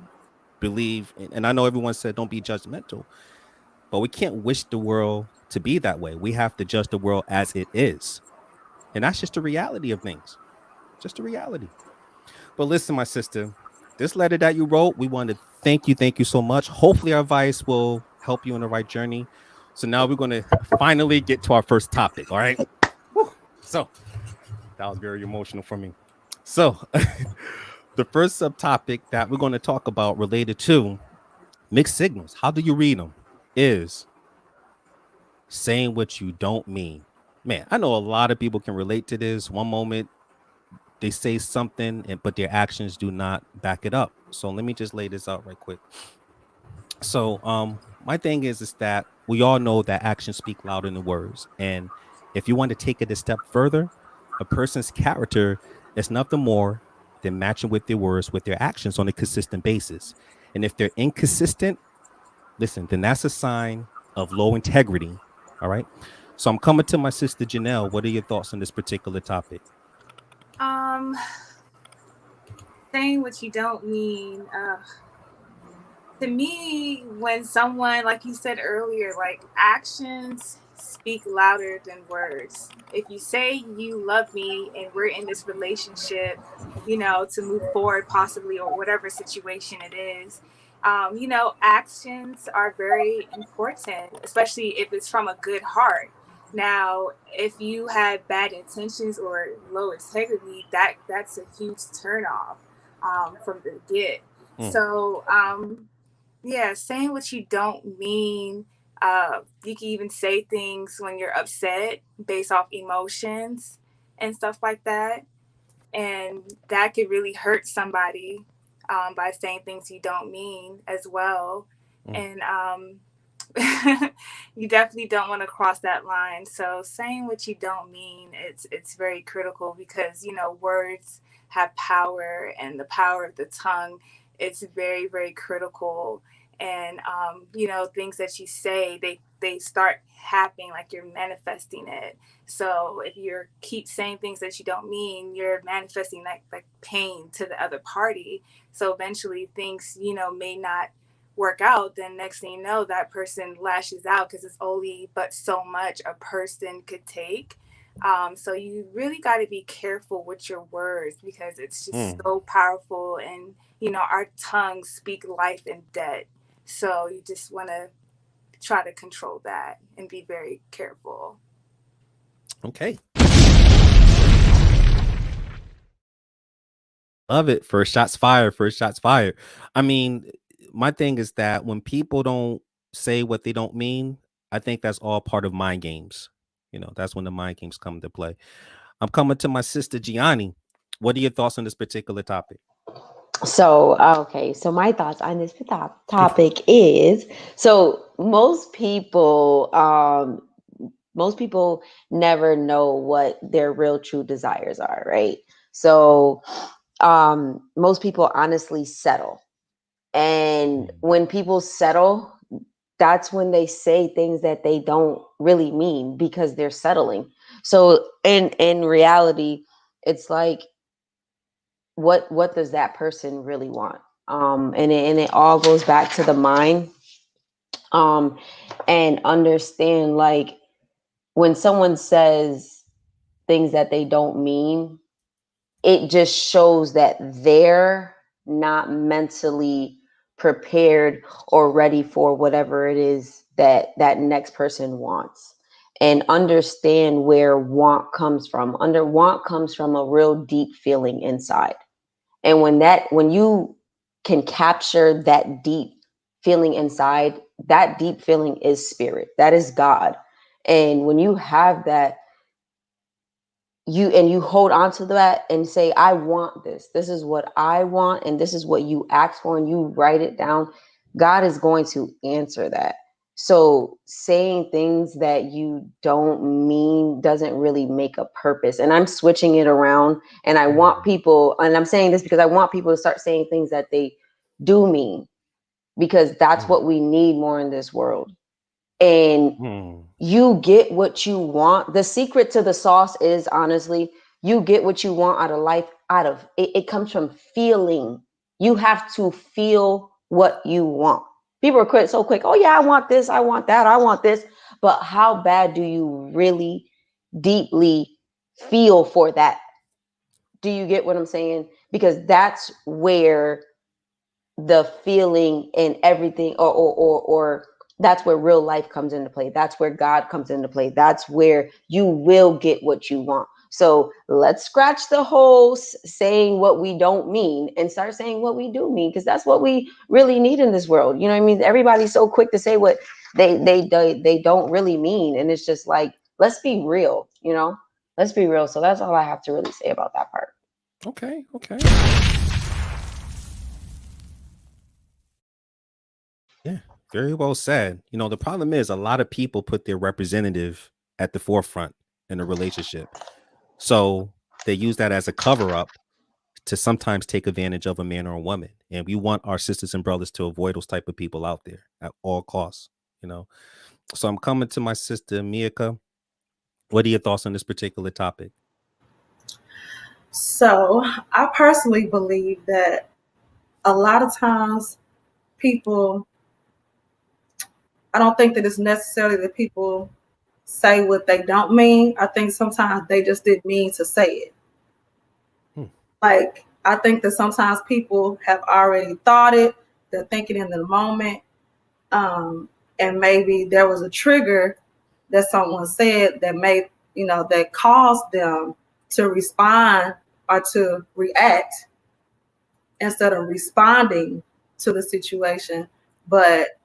C: believe. And I know everyone said don't be judgmental, but we can't wish the world to be that way. We have to judge the world as it is. And that's just the reality of things. Just a reality. But listen, my sister, this letter that you wrote, we want to thank you so much. Hopefully our advice will help you on the right journey. So now we're going to finally get to our first topic. All right. Whew. So that was very emotional for me. So the first subtopic that we're going to talk about related to mixed signals, how do you read them, is saying what you don't mean. Man, I know a lot of people can relate to this. One moment they say something, but their actions do not back it up. So let me just lay this out right quick. So my thing is that we all know that actions speak louder than words. And if you want to take it a step further, a person's character is nothing more than matching with their words with their actions on a consistent basis. And if they're inconsistent, listen, then that's a sign of low integrity. All right. So I'm coming to my sister Jeanelle. What are your thoughts on this particular topic?
F: Saying what you don't mean. To me, when someone, like you said earlier, like, actions speak louder than words. If you say you love me and we're in this relationship, to move forward possibly, or whatever situation it is, actions are very important, especially if it's from a good heart. Now, if you had bad intentions or low integrity, that's a huge turnoff from the get. So, yeah, saying what you don't mean. You can even say things when you're upset based off emotions and stuff like that. And that could really hurt somebody by saying things you don't mean as well. And you definitely don't want to cross that line. So saying what you don't mean, it's very critical, because, you know, words have power, and the power of the tongue, it's very, very critical. And you know, things that you say, they start happening, like you're manifesting it. So if you keep saying things that you don't mean, you're manifesting like pain to the other party. So eventually things, you know, may not work out. Then next thing you know, that person lashes out, because it's only but so much a person could take. So you really got to be careful with your words, because it's just so powerful. And, you know, our tongues speak life and death. So you just want to try to control that and be very careful.
C: Okay. Love it. First shots fired. First shots fired. I mean, my thing is that when people don't say what they don't mean, I think that's all part of mind games. You know, that's when the mind games come into play. I'm coming to my sister Gianni. What are your thoughts on this particular topic?
H: So, okay. So my thoughts on this topic is, so most people never know what their real true desires are, right? So, most people honestly settle. And when people settle, that's when they say things that they don't really mean, because they're settling. So in reality, it's like, what does that person really want? And it all goes back to the mind. And understand, like, when someone says things that they don't mean, it just shows that they're not mentally prepared or ready for whatever it is that that next person wants. And understand where want comes from. Want comes from a real deep feeling inside. And when you can capture that deep feeling inside, that deep feeling is spirit. That is God. And when you have that, you hold on to that and say, I want this. This is what I want, and this is what you asked for, and you write it down. God is going to answer that. So saying things that you don't mean doesn't really make a purpose. And I'm switching it around, and I want people, and I'm saying this because I want people to start saying things that they do mean, because that's what we need more in this world. And you get what you want. The secret to the sauce is, honestly, you get what you want out of life. It comes from feeling. You have to feel what you want. People are so quick. Oh yeah, I want this, I want that, I want this. But how bad do you really deeply feel for that? Do you get what I'm saying? Because that's where the feeling and everything, or that's where real life comes into play. That's where God comes into play. That's where you will get what you want. So let's scratch the whole saying what we don't mean and start saying what we do mean, because that's what we really need in this world. You know what I mean? Everybody's so quick to say what they don't really mean, and it's just like, let's be real. You know, let's be real. So that's all I have to really say about that part.
C: Okay. Yeah, very well said. You know, the problem is a lot of people put their representative at the forefront in a relationship. So they use that as a cover up to sometimes take advantage of a man or a woman. And we want our sisters and brothers to avoid those type of people out there at all costs, you know. So I'm coming to my sister Meiaka. What are your thoughts on this particular topic?
E: So I personally believe that a lot of times people, I don't think that it's necessarily that people say what they don't mean. I think sometimes they just didn't mean to say it. Like, I think that sometimes people have already thought it, they're thinking in the moment, and maybe there was a trigger that someone said that made, that caused them to respond or to react instead of responding to the situation. But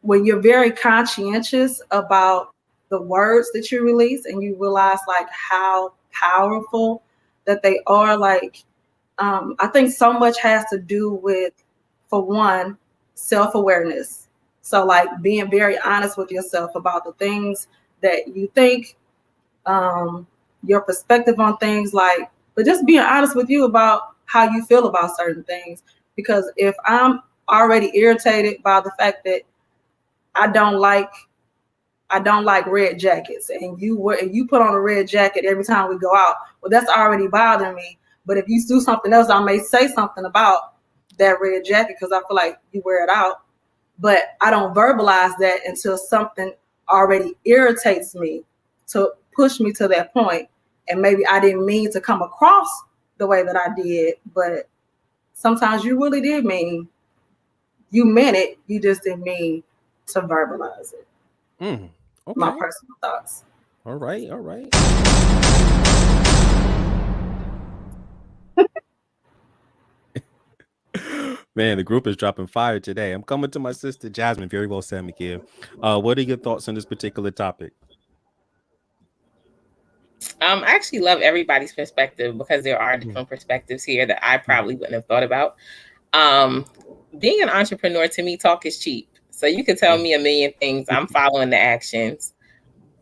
E: when you're very conscientious about the words that you release, and you realize like how powerful that they are. Like, I think so much has to do with, for one, self-awareness. So like being very honest with yourself about the things that you think, your perspective on things, like, but just being honest with you about how you feel about certain things. Because if I'm already irritated by the fact that I don't like red jackets, and you put on a red jacket every time we go out, well, that's already bothering me. But if you do something else, I may say something about that red jacket because I feel like you wear it out. But I don't verbalize that until something already irritates me to push me to that point. And maybe I didn't mean to come across the way that I did, but sometimes you really did mean, you meant it, you just didn't mean to verbalize it.
C: Okay.
E: My personal thoughts.
C: All right. Man, the group is dropping fire today. I'm coming to my sister Jasmine. Very well said, Makia. What are your thoughts on this particular topic?
G: I actually love everybody's perspective, because there are different perspectives here that I probably wouldn't have thought about. Being an entrepreneur, to me, talk is cheap. So you can tell me a million things. I'm following the actions.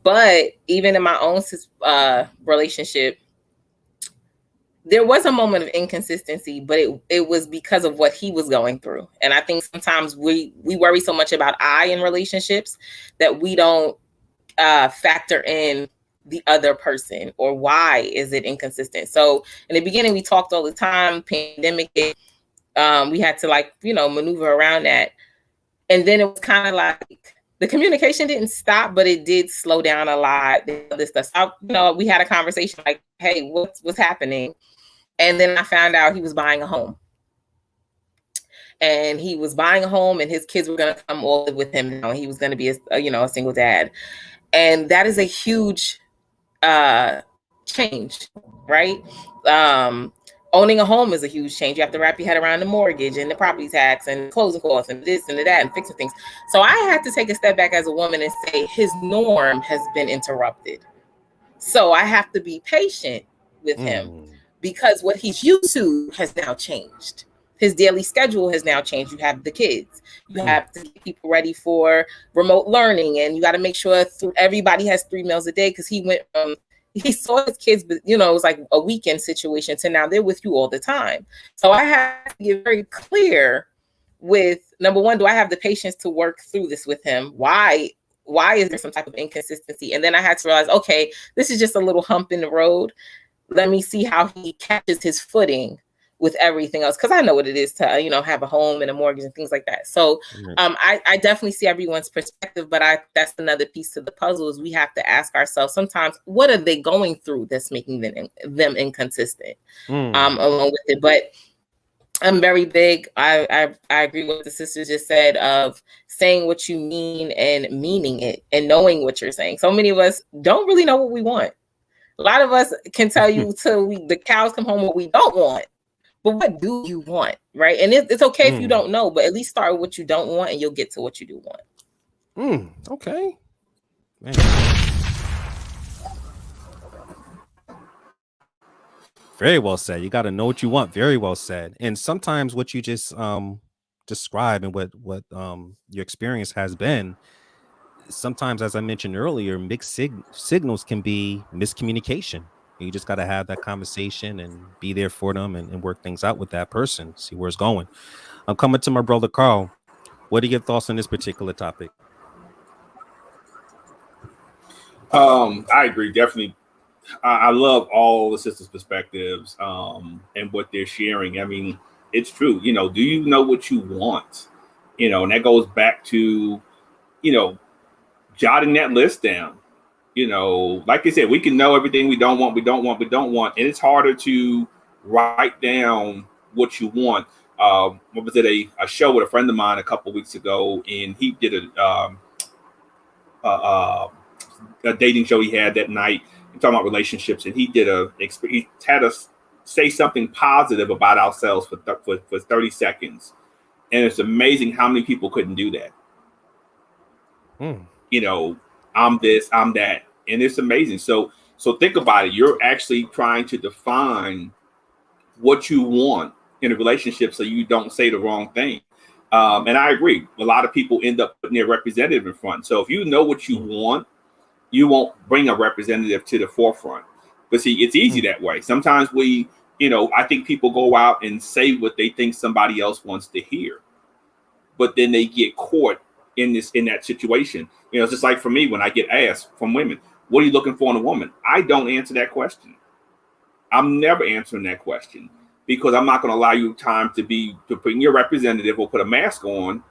G: But even in my own relationship, there was a moment of inconsistency, but it was because of what he was going through. And I think sometimes we worry so much about I in relationships that we don't factor in the other person, or why is it inconsistent. So in the beginning, we talked all the time, pandemic, we had to maneuver around that. And then it was kind of like the communication didn't stop, but it did slow down a lot. This stuff. So, we had a conversation like, hey, what's happening? And then I found out he was buying a home. And he was buying a home, and his kids were going to come all live with him now. He was going to be a single dad. And that is a huge change, right? Owning a home is a huge change. You have to wrap your head around the mortgage and the property tax and closing costs and this and that and fixing things. So I had to take a step back as a woman and say his norm has been interrupted. So I have to be patient with him, because what he's used to has now changed. His daily schedule has now changed. You have the kids. You have to get people ready for remote learning, and you got to make sure everybody has 3 meals a day, because he saw his kids, but it was like a weekend situation, to now they're with you all the time. So I have to get very clear with, number one, do I have the patience to work through this with him? Why is there some type of inconsistency? And then I had to realize, okay, this is just a little hump in the road. Let me see how he catches his footing with everything else, because I know what it is to have a home and a mortgage and things like that. So I definitely see everyone's perspective, but that's another piece to the puzzle, is we have to ask ourselves sometimes, what are they going through that's making them inconsistent along with it. But I'm very big. I agree with what the sister just said, of saying what you mean and meaning it and knowing what you're saying. So many of us don't really know what we want. A lot of us can tell you till the cows come home what we don't want. But what do you want, right? And it's okay if you don't know, but at least start with what you don't want, and you'll get to what you do want.
C: Okay. Man. Very well said. You got to know what you want. Very well said. And sometimes what you just describe and what your experience has been, sometimes, as I mentioned earlier, mixed signals can be miscommunication. You just got to have that conversation and be there for them and work things out with that person, see where it's going. I'm coming to my brother Carl. What are your thoughts on this particular topic?
D: I agree, definitely. I love all the sisters' perspectives and what they're sharing. I mean, it's true. Do you know what you want? And that goes back to, jotting that list down. Like I said, we can know everything we don't want, and it's harder to write down what you want. What was it? A show with a friend of mine a couple of weeks ago, and he did a dating show he had that night, talking about relationships, and he had us say something positive about ourselves for 30 seconds, and it's amazing how many people couldn't do that. I'm this, I'm that. And it's amazing. So So think about it. You're actually trying to define what you want in a relationship so you don't say the wrong thing. And I agree. A lot of people end up putting their representative in front. So if you know what you want, you won't bring a representative to the forefront. But see, it's easy that way. Sometimes I think people go out and say what they think somebody else wants to hear, but then they get caught in that situation. It's just like for me, when I get asked from women, what are you looking for in a woman? I don't answer that question. I'm never answering that question because I'm not going to allow you time to bring your representative or put a mask on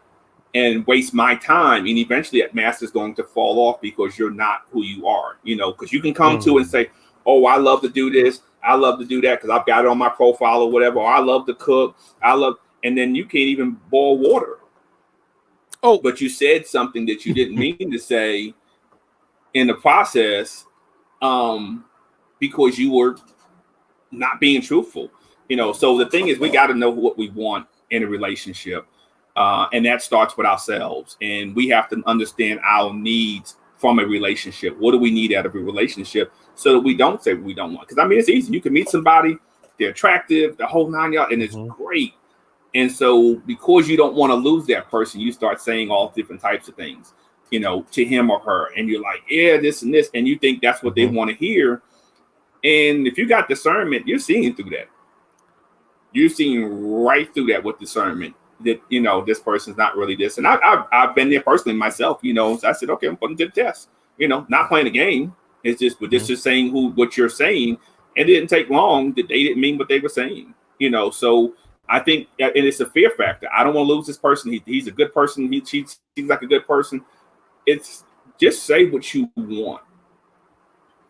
D: and waste my time. And eventually that mask is going to fall off because you're not who you are, because you can come to and say, oh, I love to do this. I love to do that because I've got it on my profile or whatever. Or I love to cook. And then you can't even boil water. Oh, but you said something that you didn't mean to say in the process because you were not being truthful. So the thing is, we got to know what we want in a relationship. And that starts with ourselves. And we have to understand our needs from a relationship. What do we need out of a relationship so that we don't say what we don't want? Because, it's easy. You can meet somebody, they're attractive, the whole 9 yards, and it's great. And so because you don't want to lose that person, you start saying all different types of things, to him or her. And you're like, yeah, this and this. And you think that's what they want to hear. And if you got discernment, you're seeing through that. You're seeing right through that with discernment that, this person's not really this. And I've been there personally myself, so I said, okay, I'm putting to the test, not playing a game. It's just, but this is saying what you're saying. And it didn't take long that they didn't mean what they were saying, so I think, and it's a fear factor. I don't want to lose this person. He's a good person. He seems like a good person. It's just say what you want.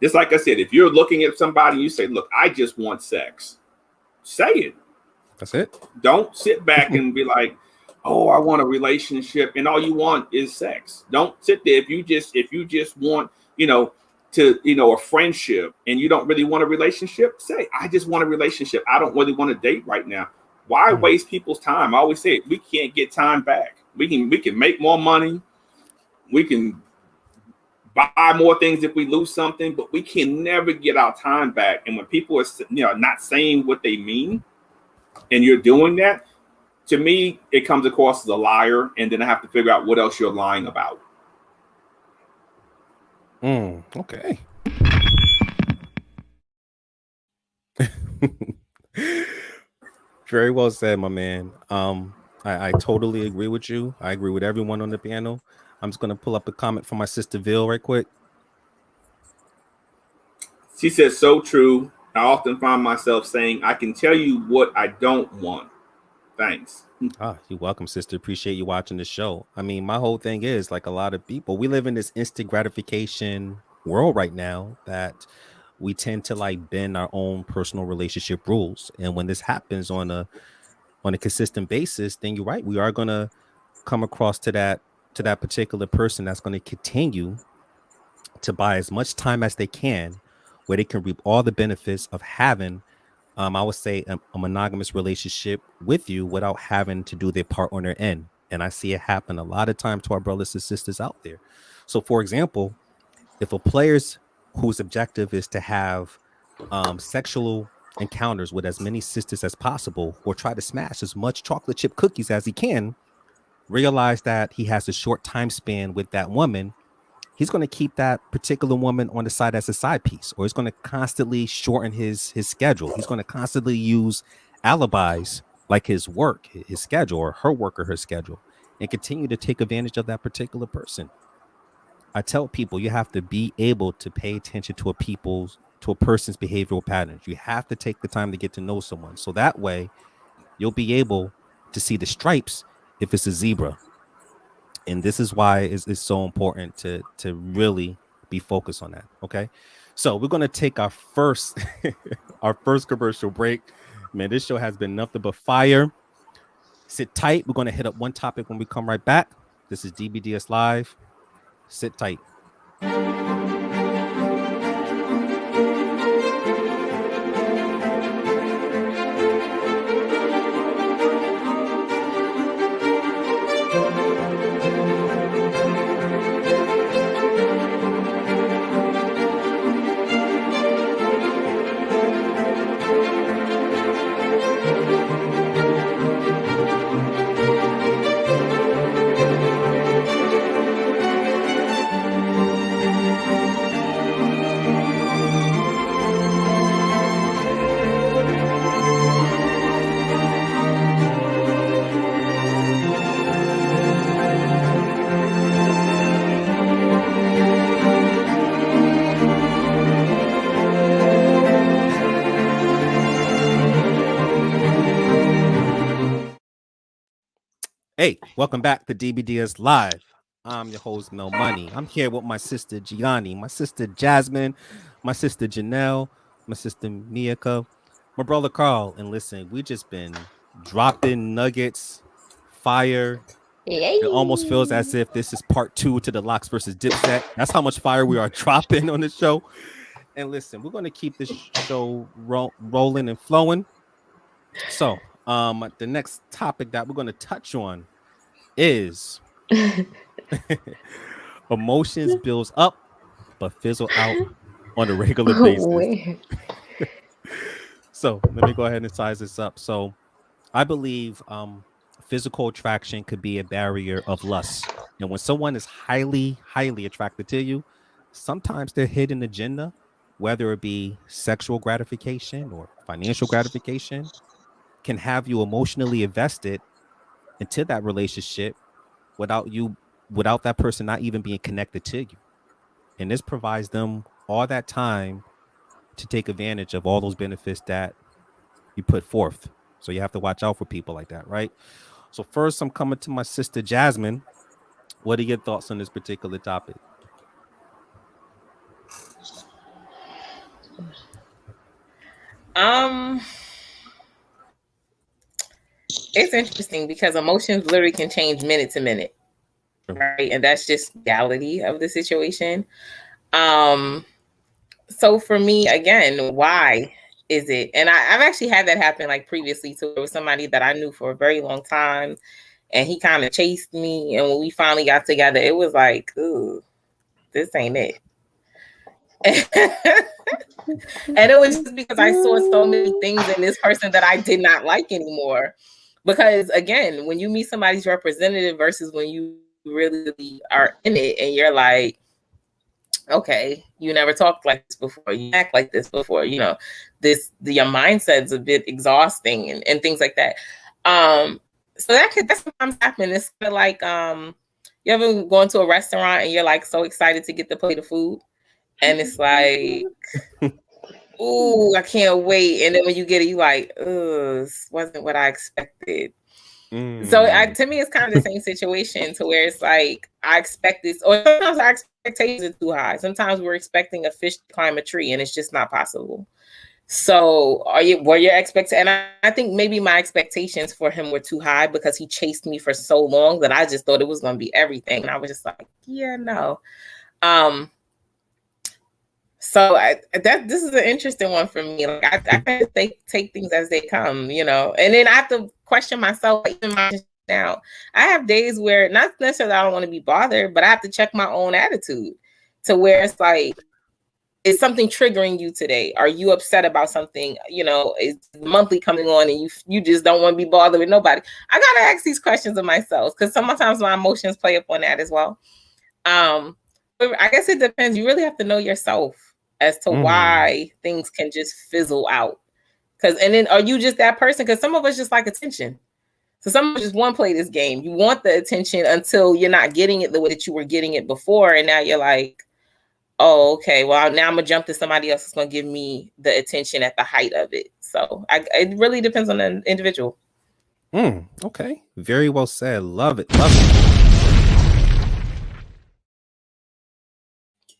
D: Just like I said, if you're looking at somebody, you say, look, I just want sex. Say it.
C: That's it. Don't sit back and be like, oh, I want a relationship. And all you want is sex. Don't sit there. If you just want, a friendship and you don't really want a relationship, say, I just want a relationship. I don't really want to date right now. Why waste people's time? I always say we can't get time back. We can make more money. We can buy more things if we lose something, but we can never get our time back. And when people are not saying what they mean, and you're doing that, to me, it comes across as a liar. And then I have to figure out what else you're lying about.
B: Okay.
C: Very well said, my man. I totally agree with you. I agree with everyone on the panel. I'm just going to pull up a comment from my sister Ville right quick.
D: She says, so true. I often find myself saying, I can tell you what I don't want. Thanks.
C: You're welcome, sister. Appreciate you watching the show. My whole thing is, like a lot of people, we live in this instant gratification world right now that we tend to like bend our own personal relationship rules. And when this happens on a consistent basis, then you're right. We are going to come across to that particular person that's going to continue to buy as much time as they can, where they can reap all the benefits of having, I would say, a monogamous relationship with you without having to do their part on their end. And I see it happen a lot of times to our brothers and sisters out there. So, for example, if a player's whose objective is to have sexual encounters with as many sisters as possible, or try to smash as much chocolate chip cookies as he can, realize that he has a short time span with that woman, he's going to keep that particular woman on the side as a side piece, or he's going to constantly shorten his schedule. He's going to constantly use alibis like his work, his schedule, or her work or her schedule, and continue to take advantage of that particular person. I tell people you have to be able to pay attention to a person's behavioral patterns. You have to take the time to get to know someone. So that way you'll be able to see the stripes if it's a zebra. And this is why it's so important to really be focused on that. Okay. So we're going to take our first commercial break. Man, this show has been nothing but fire. Sit tight. We're going to hit up one topic when we come right back. This is DBDS Live. Sit tight. Hey, welcome back to DBDS Live. I'm your host, Mel Money. I'm here with my sister Gianni, my sister Jasmine, my sister Jeanelle, my sister Meiaka, my brother Carl. And listen, we just been dropping nuggets, fire. It almost feels as
H: Yay!
C: if this is part 2 to the Locks versus Dipset. That's how much fire we are dropping on the show. And listen, we're going to keep this show rolling and flowing. So, the next topic that we're going to touch on is emotions builds up but fizzle out on a regular basis.
H: Where?
C: So let me go ahead and size this up. So I believe physical attraction could be a barrier of lust. And when someone is highly attracted to you, sometimes their hidden agenda, whether it be sexual gratification or financial gratification, can have you emotionally invested into that relationship without that person not even being connected to you. And this provides them all that time to take advantage of all those benefits that you put forth. So you have to watch out for people like that, right? So first, I'm coming to my sister Jasmine. What are your thoughts on this particular topic?
G: It's interesting because emotions literally can change minute to minute, right? And that's just reality of the situation. So for me, again, why is it? And I've actually had that happen like previously too. There was somebody that I knew for a very long time, and he kind of chased me. And when we finally got together, it was like, ooh, this ain't it. And it was just because I saw so many things in this person that I did not like anymore. Because again, when you meet somebody's representative versus when you really are in it and you're like, okay, you never talked like this before, you act like this before, you know, your mindset's a bit exhausting and things like that. So that sometimes happen. It's kind of like you ever go into a restaurant and you're like so excited to get the plate of food, and it's like, ooh, I can't wait. And then when you get it, you like, oh, this wasn't what I expected. So to me, it's kind of the same situation to where it's like, I expect this, or sometimes our expectations are too high. Sometimes we're expecting a fish to climb a tree and it's just not possible. So were your expectations? And I think maybe my expectations for him were too high because he chased me for so long that I just thought it was going to be everything. And I was just like, yeah, no. So this is an interesting one for me. Like I kind of take things as they come, you know, and then I have to question myself. Even now, I have days where not necessarily I don't want to be bothered, but I have to check my own attitude to where it's like, is something triggering you today? Are you upset about something? You know, is monthly coming on and you just don't want to be bothered with nobody? I gotta ask these questions of myself because sometimes my emotions play up on that as well. But I guess it depends. You really have to know yourself as to why things can just fizzle out. And then are you just that person? Because some of us just like attention. So some of us just want to play this game. You want the attention until you're not getting it the way that you were getting it before. And now you're like, oh, okay, well, now I'm going to jump to somebody else that's going to give me the attention at the height of it. So it really depends on the individual.
C: Okay. Very well said. Love it. Love it.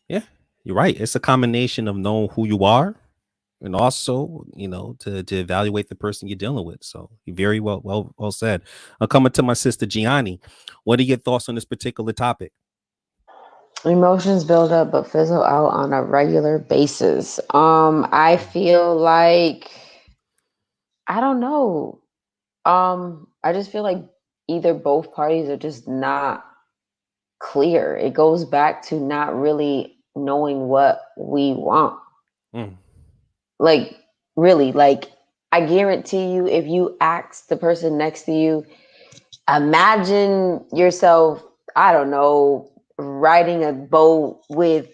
C: Yeah. You're right. It's a combination of knowing who you are and also, you know, to evaluate the person you're dealing with. So you very well said. I'm coming to my sister Gianni. What are your thoughts on this particular topic?
H: Emotions build up but fizzle out on a regular basis. I feel like, I don't know. I just feel like either both parties are just not clear. It goes back to not really knowing what we want. Like, really, like, I guarantee you, if you ask the person next to you, imagine yourself, I don't know, riding a boat with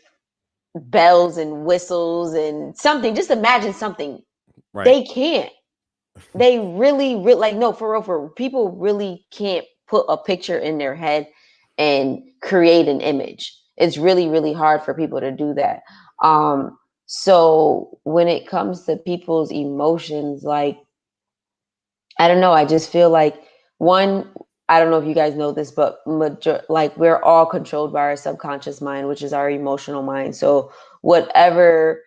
H: bells and whistles and something. Just imagine something. Right. They can't. They really, like, no, for real, people really can't put a picture in their head and create an image. It's really, really hard for people to do that. So when it comes to people's emotions, like, I don't know, I just feel like, one, I don't know if you guys know this, but like we're all controlled by our subconscious mind, which is our emotional mind. So whatever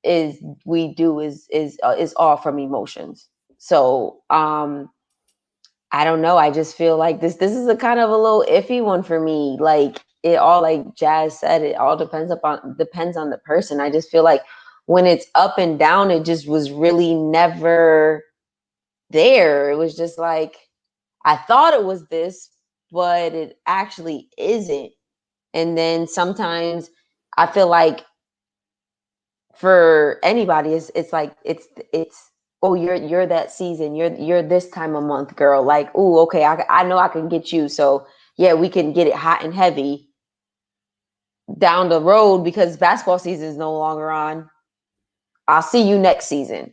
H: is we do is all from emotions. So I don't know. I just feel like this is a kind of a little iffy one for me. Like it all, like Jazz said, it all depends on the person. I just feel like when it's up and down, it just was really never there. It was just like I thought it was this, but it actually isn't. And then sometimes I feel like for anybody, it's like it's oh, you're that season, you're this time of month, girl. Like, oh, okay, I know I can get you. So yeah, we can get it hot and heavy down the road because basketball season is no longer on. I'll see you next season.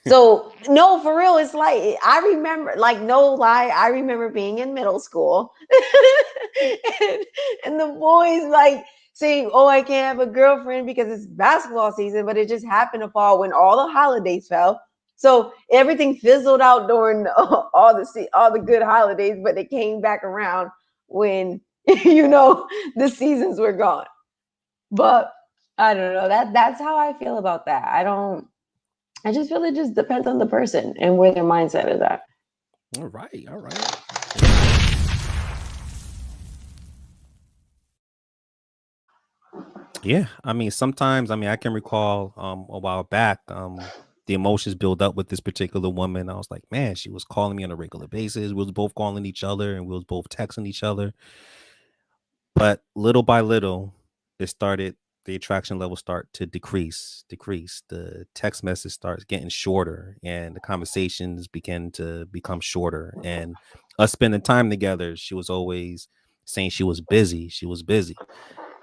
H: So no, for real, it's like I remember, like no lie, I remember being in middle school, and the boys like saying, "Oh, I can't have a girlfriend because it's basketball season," but it just happened to fall when all the holidays fell. So everything fizzled out during all the good holidays, but it came back around when the seasons were gone. But I don't know. That's how I feel about that. I just feel it just depends on the person and where their mindset is at.
C: All right. Yeah, I mean, sometimes, I can recall a while back, the emotions build up with this particular woman. I was like, man, she was calling me on a regular basis. We was both calling each other and we was both texting each other. But little by little, the attraction level start to decrease. The text message starts getting shorter and the conversations begin to become shorter. And us spending time together, she was always saying she was busy.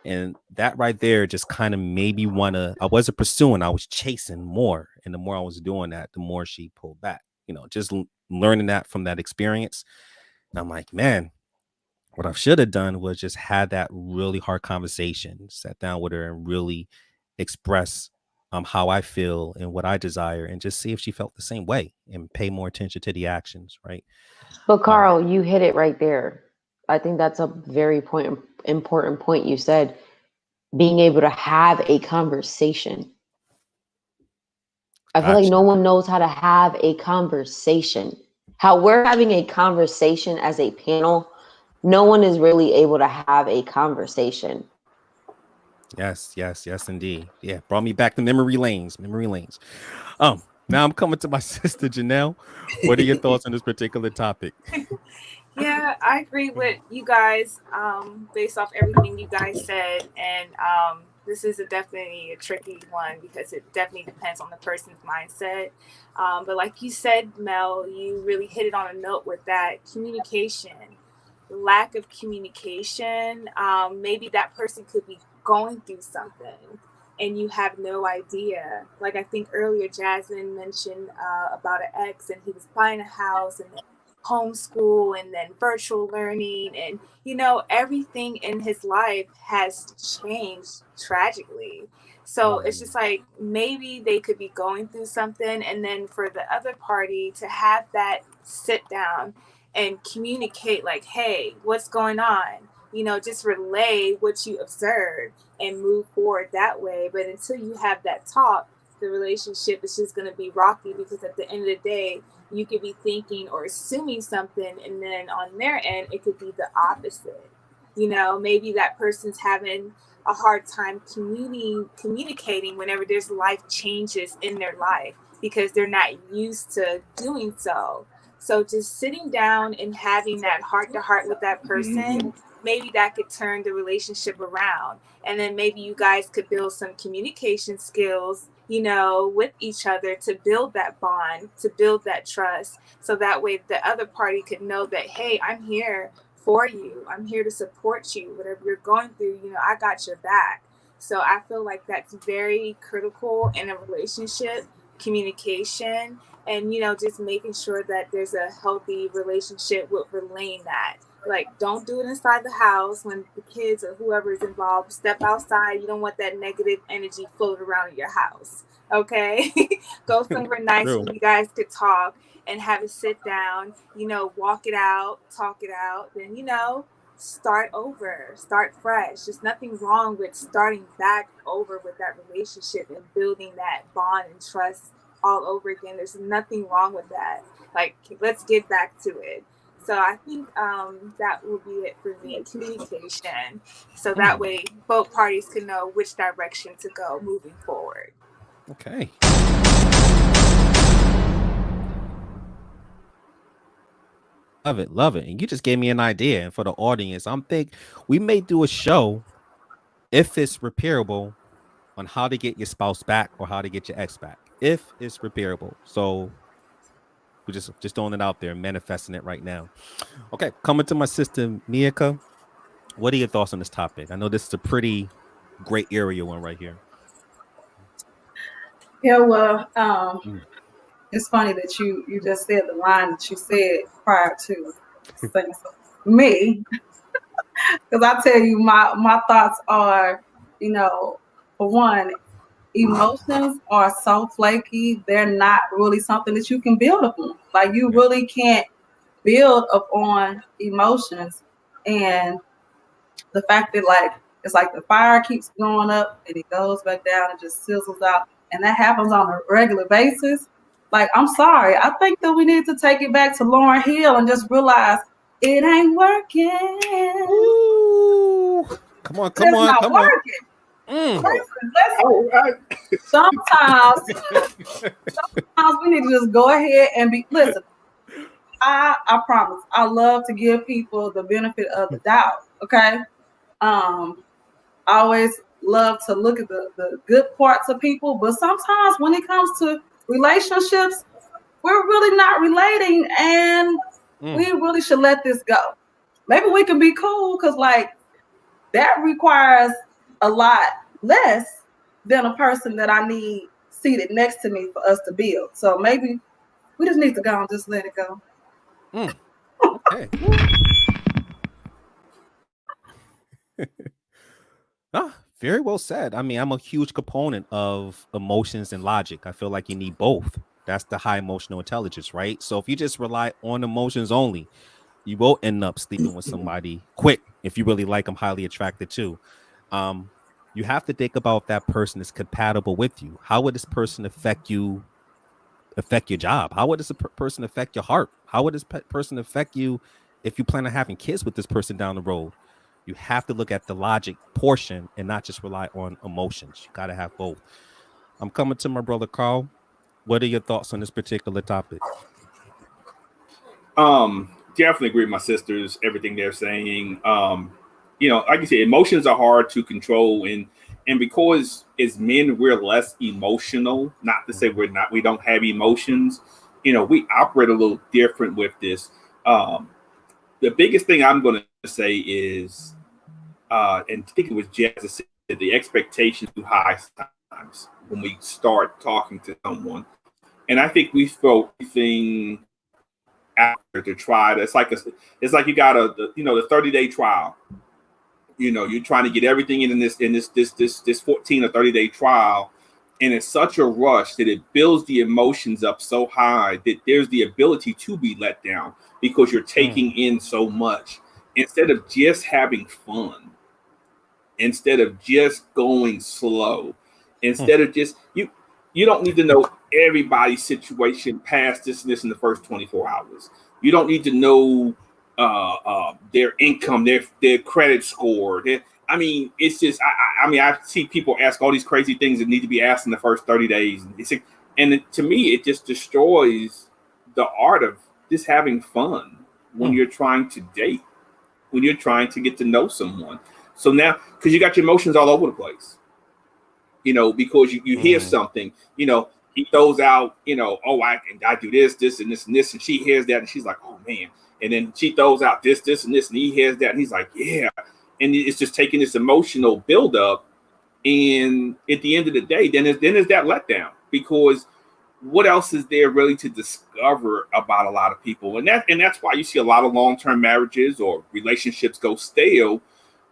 C: And that right there just kind of made me I wasn't pursuing, I was chasing more. And the more I was doing that, the more she pulled back, just learning that from that experience. And I'm like, man, what I should have done was just had that really hard conversation, sat down with her and really express how I feel and what I desire and just see if she felt the same way and pay more attention to the actions. Right.
H: But Carl, you hit it right there. I think that's a very important point you said. Being able to have a conversation. I feel like no one knows how to have a conversation. How we're having a conversation as a panel, no one is really able to have a conversation.
C: Yes, indeed. Yeah, brought me back to memory lanes. Now I'm coming to my sister Jeanelle. What are your thoughts on this particular topic?
F: Yeah, I agree with you guys based off everything you guys said. And this is definitely a tricky one because it definitely depends on the person's mindset. But like you said, Mel, you really hit it on a note with that communication. Lack of communication. Maybe that person could be going through something and you have no idea. Like I think earlier Jasmine mentioned about an ex and he was buying a house and homeschool and then virtual learning and everything in his life has changed tragically. So it's just like maybe they could be going through something, and then for the other party to have that sit down and communicate like, hey, what's going on, just relay what you observed and move forward that way. But until you have that talk, the relationship is just going to be rocky because at the end of the day you could be thinking or assuming something, and then on their end it could be the opposite. Maybe that person's having a hard time communicating whenever there's life changes in their life because they're not used to doing so. So just sitting down and having that heart to heart with that person, maybe that could turn the relationship around. And then maybe you guys could build some communication skills, with each other to build that bond, to build that trust. So that way the other party could know that, hey, I'm here for you. I'm here to support you. Whatever you're going through, I got your back. So I feel like that's very critical in a relationship, communication, and, just making sure that there's a healthy relationship with relaying that. Like, don't do it inside the house when the kids or whoever is involved. Step outside. You don't want that negative energy floating around in your house. Okay? Go somewhere nice where you guys could talk and have a sit down, walk it out, talk it out, then, start over, start fresh. There's nothing wrong with starting back over with that relationship and building that bond and trust all over again. There's nothing wrong with that. Like, let's get back to it. So I think that will be it for me, communication. So that way both parties can know which direction to go moving forward.
C: Okay. Love it. And you just gave me an idea. And for the audience, I'm thinking we may do a show, if it's repairable, on how to get your spouse back or how to get your ex back, if it's repairable. So we're just throwing it out there, manifesting it right now. Okay, coming to my sister Meiaka. What are your thoughts on this topic? I know this is a pretty great area one right here.
E: Yeah, well, it's funny that you just said the line that you said prior to saying me, because I tell you my thoughts are, for one, emotions are so flaky. They're not really something that you can build upon. Like, you really can't build upon emotions. And the fact that, like, it's like the fire keeps going up and it goes back down and just sizzles out, and that happens on a regular basis. Like, I'm sorry. I think that we need to take it back to Lauryn Hill and just realize it ain't working.
C: Ooh. Come on.
E: Sometimes we need to just go ahead and listen. I promise. I love to give people the benefit of the doubt. Okay. I always love to look at the good parts of people, but sometimes when it comes to relationships, we're really not relating, and we really should let this go. Maybe we can be cool, because like that requires a lot less than a person that I need seated next to me for us to build. So maybe we just need to go and just let it go.
C: Okay. Very well said. I mean, I'm a huge component of emotions and logic. I feel like you need both. That's the high emotional intelligence, right? So if you just rely on emotions only, you will end up sleeping with somebody quick if you really like them, highly attracted to. You have to think about if that person is compatible with you. How would this person affect your job? How would this person affect your heart? How would this person affect you if you plan on having kids with this person down the road? You have to look at the logic portion and not just rely on emotions. You got to have both. I'm coming to my brother Carl. What are your thoughts on this particular topic?
D: Definitely agree with my sisters, everything they're saying. Like you said, emotions are hard to control, and because as men we're less emotional, not to say we don't have emotions, we operate a little different with this. The biggest thing I'm going to say is, and I think it was Jasmine said, the expectation too high sometimes when we start talking to someone. And I think we throw everything after to try to, it's like you got the 30-day trial. You're trying to get everything in this 14 or 30-day trial. And it's such a rush that it builds the emotions up so high that there's the ability to be let down because you're taking in so much. Instead of just having fun, instead of just going slow, instead of just, you don't need to know everybody's situation past this and this in the first 24 hours. You don't need to know their income, their credit score. It's just, I see people ask all these crazy things that need to be asked in the first 30 days. And to me, it just destroys the art of just having fun when you're trying to date, when you're trying to get to know someone. So now, because you got your emotions all over the place, because you hear something, he throws out, I do this, and this, and this, and she hears that, and she's like, oh man. And then she throws out this, and this, and he hears that, and he's like, yeah. And it's just taking this emotional buildup. And at the end of the day, then there's that letdown, because what else is there really to discover about a lot of people? And that's why you see a lot of long-term marriages or relationships go stale,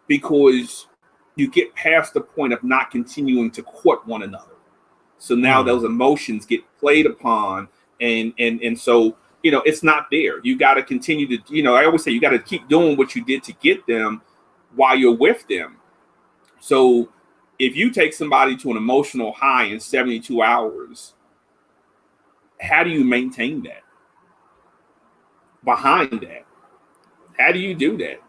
D: because you get past the point of not continuing to court one another. So now those emotions get played upon, And so, you know, it's not there. You got to continue to, you know, I always say you got to keep doing what you did to get them while you're with them. So if you take somebody to an emotional high in 72 hours, how do you maintain that? Behind that, how do you do that?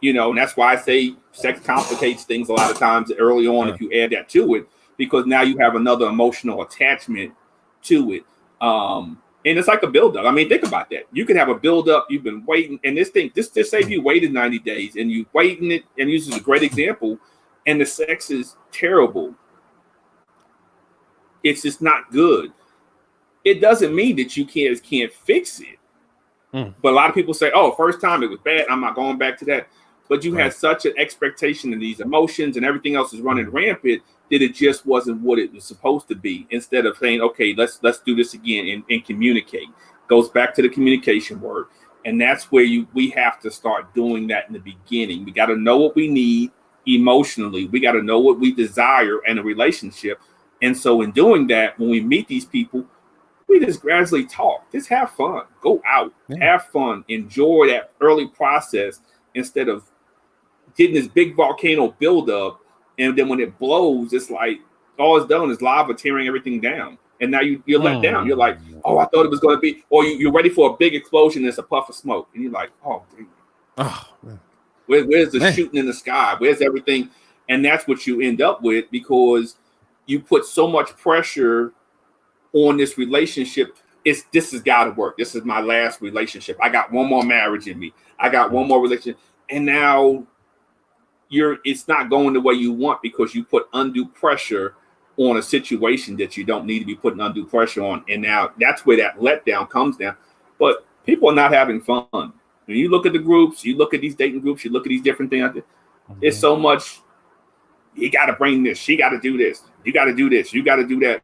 D: You know, and that's why I say sex complicates things a lot of times early on if you add that to it, because now you have another emotional attachment to it. And it's like a buildup. I mean, think about that. You could have a buildup. You've been waiting, and this just say if you waited 90 days and you waiting it, and this is a great example, and the sex is terrible. It's just not good. It doesn't mean that you can't fix it. But a lot of people say, "Oh, first time it was bad. I'm not going back to that." But you had such an expectation of these emotions and everything else is running rampant that it just wasn't what it was supposed to be. Instead of saying, "Okay, let's do this again and communicate." Goes back to the communication word, and that's where we have to start doing that in the beginning. We got to know what we need emotionally. We got to know what we desire in a relationship, and so in doing that, when we meet these people, we just gradually talk. Just have fun. Go out, have fun, enjoy that early process instead of getting this big volcano buildup. And then when it blows, it's like all it's done is lava tearing everything down. And now you're let down. You're like, oh, I thought it was going to be, or you're ready for a big explosion. And it's a puff of smoke. And you're like, oh, dude. Oh, man. Where's the shooting in the sky? Where's everything? And that's what you end up with because you put so much pressure on this relationship. This has got to work. This is my last relationship. I got one more marriage in me. I got one more relationship. And now it's not going the way you want because you put undue pressure on a situation that you don't need to be putting undue pressure on. And now that's where that letdown comes down. But people are not having fun. When you look at the groups, you look at these dating groups, you look at these different things out there, it's so much, you got to bring this, she got to do this, you got to do this, you got to do that.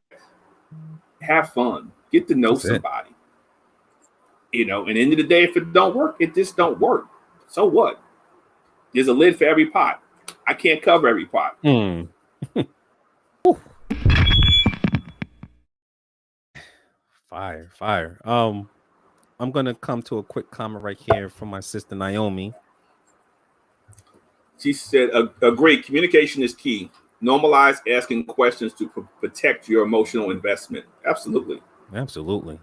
D: Have fun. Get to know somebody. You know, and at the end of the day, if it don't work, it just don't work. So what? There's a lid for every pot. I can't cover every pot.
C: Fire. I'm gonna come to a quick comment right here from my sister Naomi.
D: She said, agree, communication is key. Normalize asking questions to protect your emotional investment. Absolutely.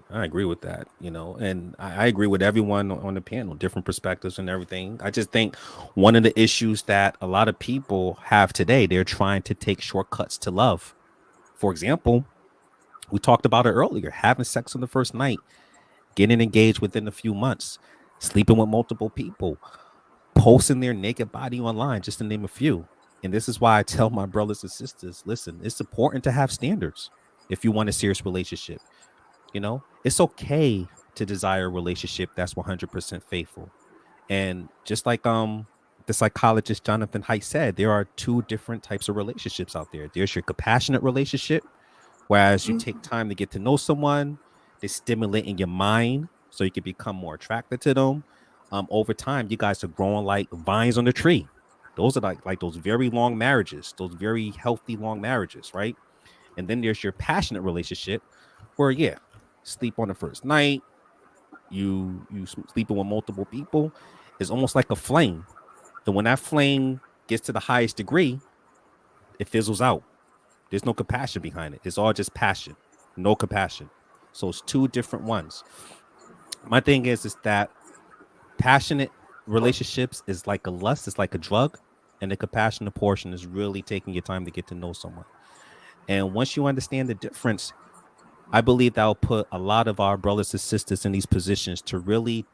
C: I agree with that, you know, and I agree with everyone on the panel, different perspectives and everything. I just think one of the issues that a lot of people have today, they're trying to take shortcuts to love. For example, we talked about it earlier, having sex on the first night, getting engaged within a few months, sleeping with multiple people, posting their naked body online, just to name a few. And this is why I tell my brothers and sisters, listen, it's important to have standards if you want a serious relationship. You know, it's okay to desire a relationship that's 100% faithful. And just like the psychologist Jonathan Haidt said, there are two different types of relationships out there. There's your compassionate relationship, whereas you take time to get to know someone, they stimulate in your mind so you can become more attracted to them. Over time, you guys are growing like vines on the tree. Those are like those very long marriages, those very healthy long marriages, right? And then there's your passionate relationship where, sleep on the first night, you sleeping with multiple people. It's almost like a flame. And when that flame gets to the highest degree, it fizzles out. There's no compassion behind it. It's all just passion, no compassion. So it's two different ones. My thing is that passionate relationships is like a lust, it's like a drug, and the compassionate portion is really taking your time to get to know someone. And once you understand the difference, I believe that will put a lot of our brothers and sisters in these positions to really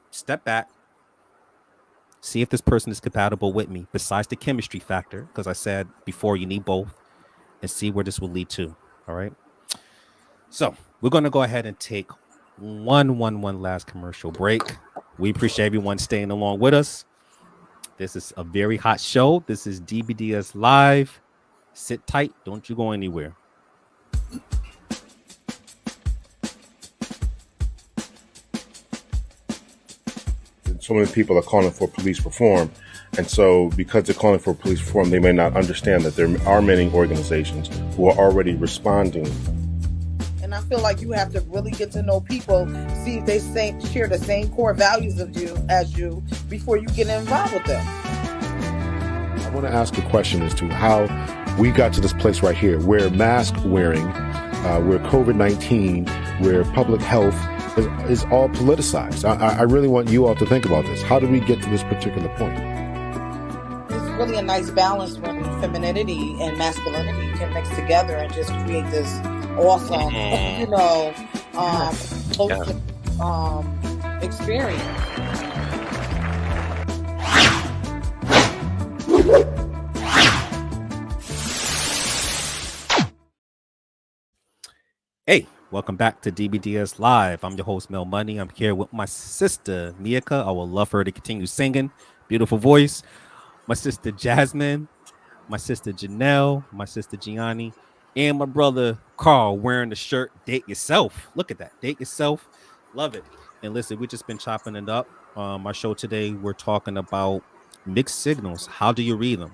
C: step back, see if this person is compatible with me, besides the chemistry factor, because I said before you need both, and see where this will lead to. All right. So we're going to go ahead and take one last commercial break. We appreciate everyone staying along with us. This is a very hot show. This is DBDS Live. Sit tight. Don't you go anywhere.
I: So many people are calling for police reform. And so because they're calling for police reform, they may not understand that there are many organizations who are already responding.
J: And I feel like you have to really get to know people, see if they share the same core values of you as you before you get involved with them.
I: I want to ask a question as to how we got to this place right here where mask wearing, where COVID-19, where public health is all politicized. I really want you all to think about this. How did we get to this particular point?
J: It's really a nice balance when femininity and masculinity can mix together and just create this awesome, experience.
C: Hey, welcome back to DBDS Live. I'm your host, Mel Money. I'm here with my sister, Meiaka. I would love for her to continue singing. Beautiful voice. My sister, Jasmine. My sister, Jeanelle. My sister, Gianni. And my brother, Carl, wearing the shirt, Date Yourself. Look at that. Date Yourself. Love it. And listen, we've just been chopping it up. Our show today, we're talking about mixed signals. How do you read them?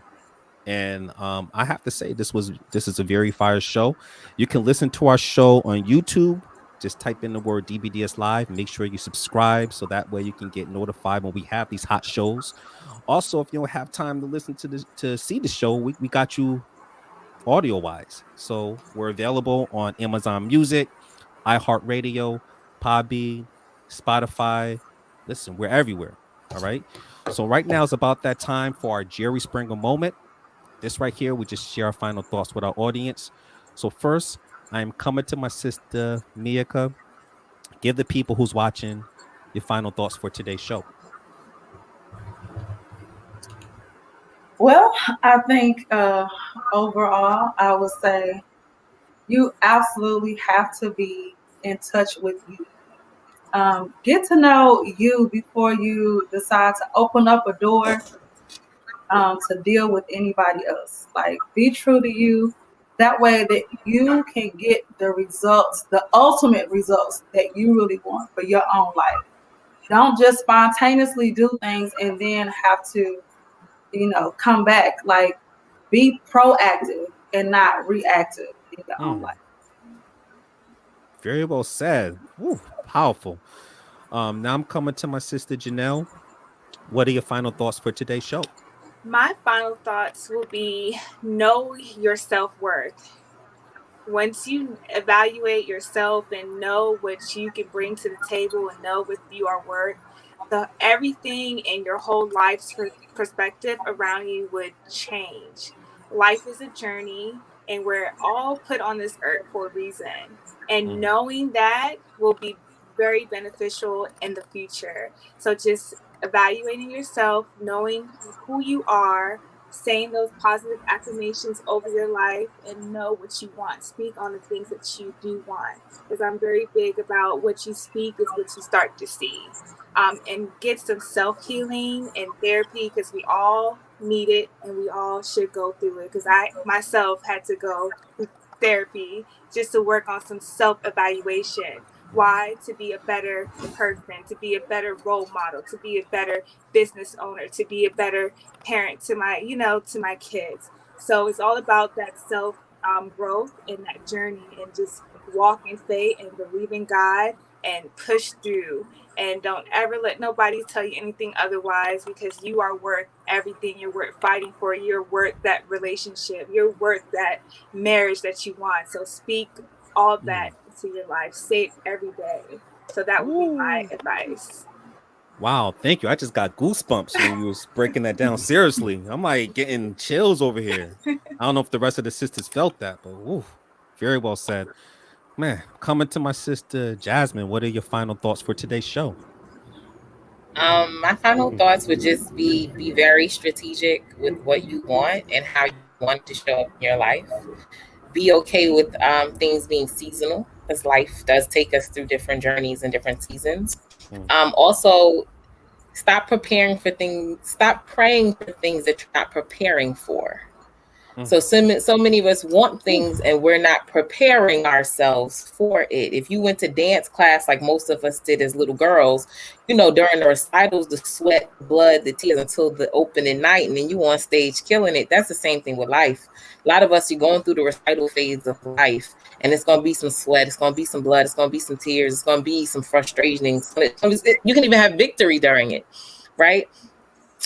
C: And I have to say this is a very fire show. You can listen to our show on YouTube. Just type in the word DBDS Live. Make sure you subscribe so that way you can get notified when we have these hot shows. Also, if you don't have time to listen to see the show, we got you audio wise. So we're available on Amazon Music, iHeartRadio, Podbean, Spotify. Listen, we're everywhere. All right. So right now is about that time for our Jerry Springer moment. This right here, we just share our final thoughts with our audience. So first, I am coming to my sister, Meiaka. Give the people who's watching your final thoughts for today's show.
E: Well, I think overall, I would say you absolutely have to be in touch with you. Get to know you before you decide to open up a door to deal with anybody else. Like, be true to you. That way that you can get the results, the ultimate results that you really want for your own life. Don't just spontaneously do things and then have to, come back. Like, be proactive and not reactive in your own life.
C: Very well said. Woo, powerful. Now I'm coming to my sister, Jeanelle. What are your final thoughts for today's show?
F: My final thoughts will be know your self-worth. Once you evaluate yourself and know what you can bring to the table and know what you are worth, everything in your whole life's perspective around you would change. Life is a journey, and we're all put on this earth for a reason. And knowing that will be very beneficial in the future. So just evaluating yourself, knowing who you are, saying those positive affirmations over your life, and know what you want. Speak on the things that you do want. Because I'm very big about what you speak is what you start to see. And get some self-healing and therapy, because we all need it and we all should go through it. Because I myself had to go through therapy just to work on some self-evaluation. Why? To be a better person, to be a better role model, to be a better business owner, to be a better parent to my kids. So it's all about that self growth and that journey, and just walk in faith and believe in God and push through. And don't ever let nobody tell you anything otherwise, because you are worth everything. You're worth fighting for. You're worth that relationship. You're worth that marriage that you want. So speak all that into your life. Say it every day. So that would be my advice.
C: Wow, thank you. I just got goosebumps when you was breaking that down. Seriously, I'm like getting chills over here. I don't know if the rest of the sisters felt that, but very well said. Man, coming to my sister Jasmine, what are your final thoughts for today's show?
G: My final thoughts would just be very strategic with what you want and how you want to show up in your life. Be okay with things being seasonal, because life does take us through different journeys and different seasons. Also, stop praying for things that you're not preparing for. So many of us want things and we're not preparing ourselves for it. If you went to dance class like most of us did as little girls, you know, during the recitals, the sweat, blood, the tears until the opening night, and then you on stage killing it. That's the same thing with life. A lot of us, you're going through the recital phase of life, and it's going to be some sweat, it's going to be some blood, it's going to be some tears, it's going to be some frustration. You can even have victory during it, right?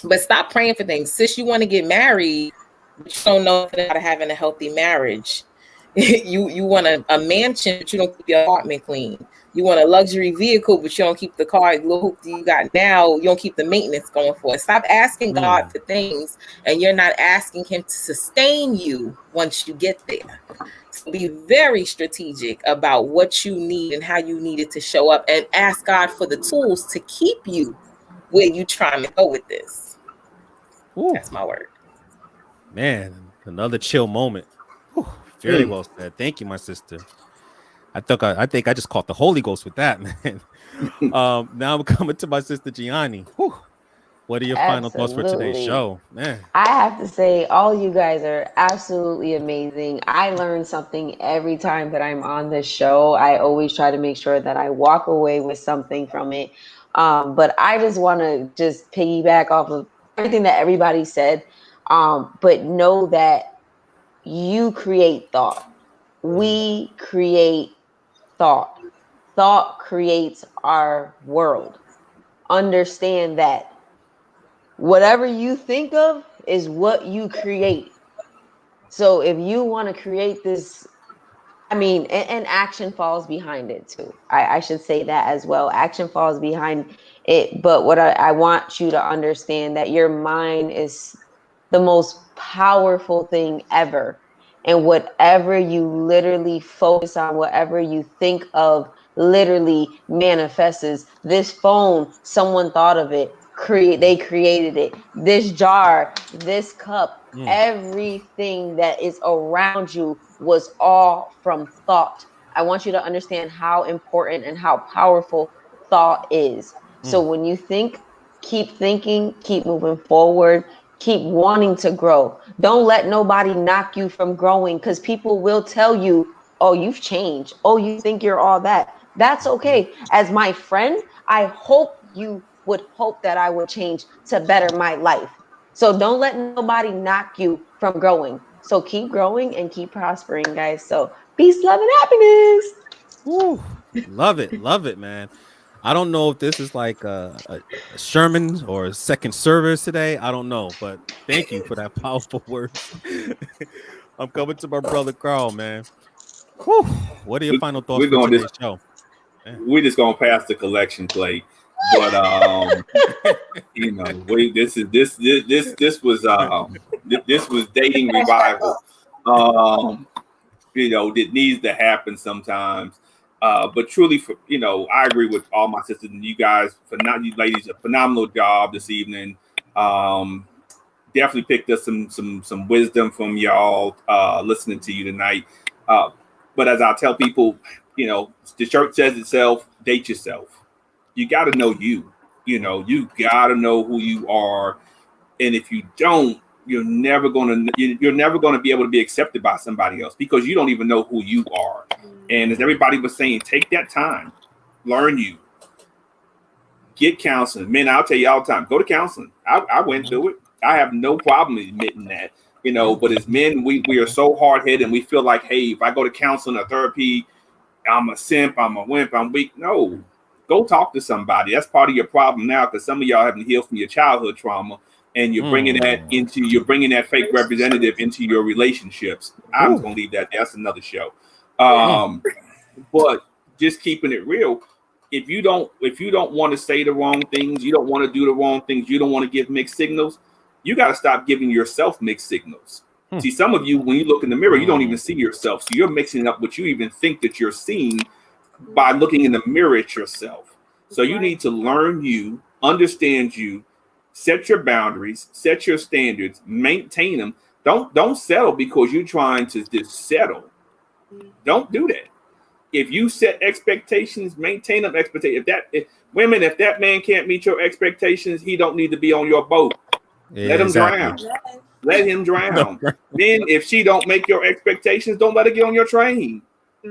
G: But stop praying for things. Sis, you want to get married, but you don't know how to having a healthy marriage. you want a mansion, but you don't keep your apartment clean. You want a luxury vehicle, but you don't keep the car, the little hoop that you got now, you don't keep the maintenance going for it. Stop asking God for things, and you're not asking him to sustain you once you get there. So be very strategic about what you need and how you need it to show up, and ask God for the tools to keep you where you trying to go with this. That's my word.
C: Man, another chill moment. Whew, very well said. Thank you, my sister. I think I just caught the Holy Ghost with that, man. Now I'm coming to my sister Gianni. Whew. What are your final thoughts for today's show, man?
H: I have to say, all you guys are absolutely amazing. I learn something every time that I'm on this show. I always try to make sure that I walk away with something from it. But I just want to just piggyback off of everything that everybody said. But know that you create thought. We create thought. Thought creates our world. Understand that whatever you think of is what you create. So if you want to create this, I mean, and action falls behind it too. I should say that as well. Action falls behind it. But what I want you to understand that your mind is the most powerful thing ever. And whatever you literally focus on, whatever you think of, literally manifests. This phone, someone thought of it. They created it. This jar, this cup, everything that is around you was all from thought. I want you to understand how important and how powerful thought is. So when you think, keep thinking, keep moving forward, keep wanting to grow. Don't let nobody knock you from growing, because people will tell you, oh, you've changed. Oh, you think you're all that. That's okay. As my friend, I hope you would hope that I would change to better my life. So don't let nobody knock you from growing. So keep growing and keep prospering, guys. So peace, love, and happiness.
C: Woo. Love it, man. I don't know if this is like a sermon or a second service today. I don't know, but thank you for that powerful words. I'm coming to my brother Carl, man. Whew. What are your final thoughts for today's show?
D: We're just gonna pass the collection plate, but you know, this was dating revival. You know, that needs to happen sometimes. But truly, I agree with all my sisters and you guys. You ladies, a phenomenal job this evening. Definitely picked up some wisdom from y'all listening to you tonight. But as I tell people, the church says itself, date yourself. You got to know you. You got to know who you are, and if you don't, you're never gonna be able to be accepted by somebody else, because you don't even know who you are. And as everybody was saying, take that time, learn you, get counseling. Men, I'll tell you all the time, go to counseling. I went through it. I have no problem admitting that, but as men, we are so hard-headed, and we feel like, hey, if I go to counseling or therapy, I'm a simp, I'm a wimp, I'm weak. No, go talk to somebody. That's part of your problem now, because some of y'all haven't healed from your childhood trauma, and you're bringing that fake representative into your relationships. I'm going to leave that. That's another show. But just keeping it real, if you don't want to say the wrong things, you don't want to do the wrong things, you don't want to give mixed signals, you got to stop giving yourself mixed signals. See, some of you, when you look in the mirror, you don't even see yourself. So you're mixing up what you even think that you're seeing by looking in the mirror at yourself. So you need to learn you, understand you, set your boundaries, set your standards, maintain them. Don't settle because you're trying to just settle. Don't do that. If you set expectations, maintain them expectations. If that man can't meet your expectations, he don't need to be on your boat. Let him drown. Let him drown. Then if she don't make your expectations, don't let her get on your train.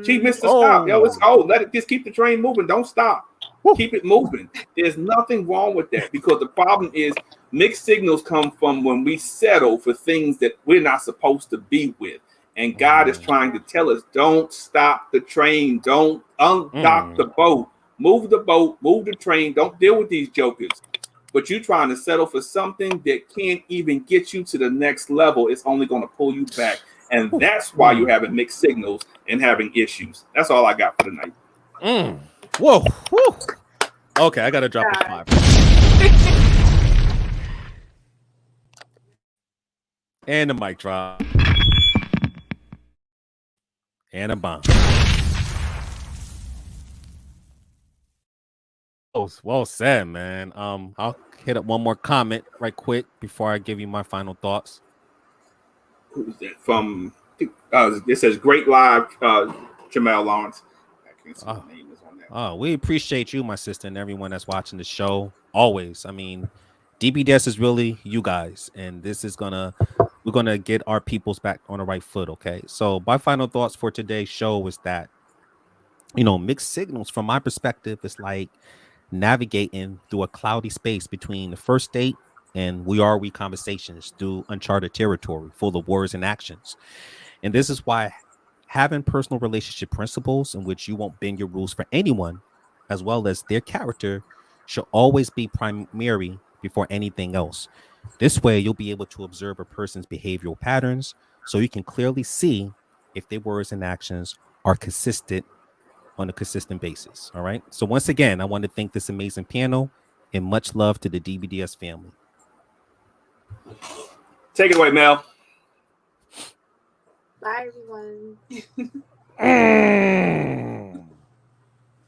D: She missed the stop. Yo, it's let it just keep the train moving. Don't stop. Keep it moving. There's nothing wrong with that, because the problem is mixed signals come from when we settle for things that we're not supposed to be with. And God is trying to tell us, don't stop the train. Don't undock the boat. Move the boat, move the train. Don't deal with these jokers. But you're trying to settle for something that can't even get you to the next level. It's only going to pull you back. And that's why you're having mixed signals and having issues. That's all I got for tonight.
C: Whoa. Woo. Okay, I got to drop a 5. And the mic drop. And a bomb. Well said, man. I'll hit up one more comment right quick before I give you my final thoughts.
D: Who's that? From it says great live, Jamel Lawrence. I can't see what name is on that.
C: Oh, we appreciate you, my sister, and everyone that's watching the show. Always. I mean, DBDS is really you guys, and this is we're gonna get our peoples back on the right foot. Okay. So my final thoughts for today's show is that, mixed signals from my perspective is like navigating through a cloudy space between the first date and we conversations through uncharted territory full of words and actions. And this is why having personal relationship principles in which you won't bend your rules for anyone, as well as their character, should always be primary before anything else. This way, you'll be able to observe a person's behavioral patterns so you can clearly see if their words and actions are consistent on a consistent basis. All right. So once again, I want to thank this amazing panel and much love to the DBDS family.
D: Take it away, Mel.
F: Bye, everyone.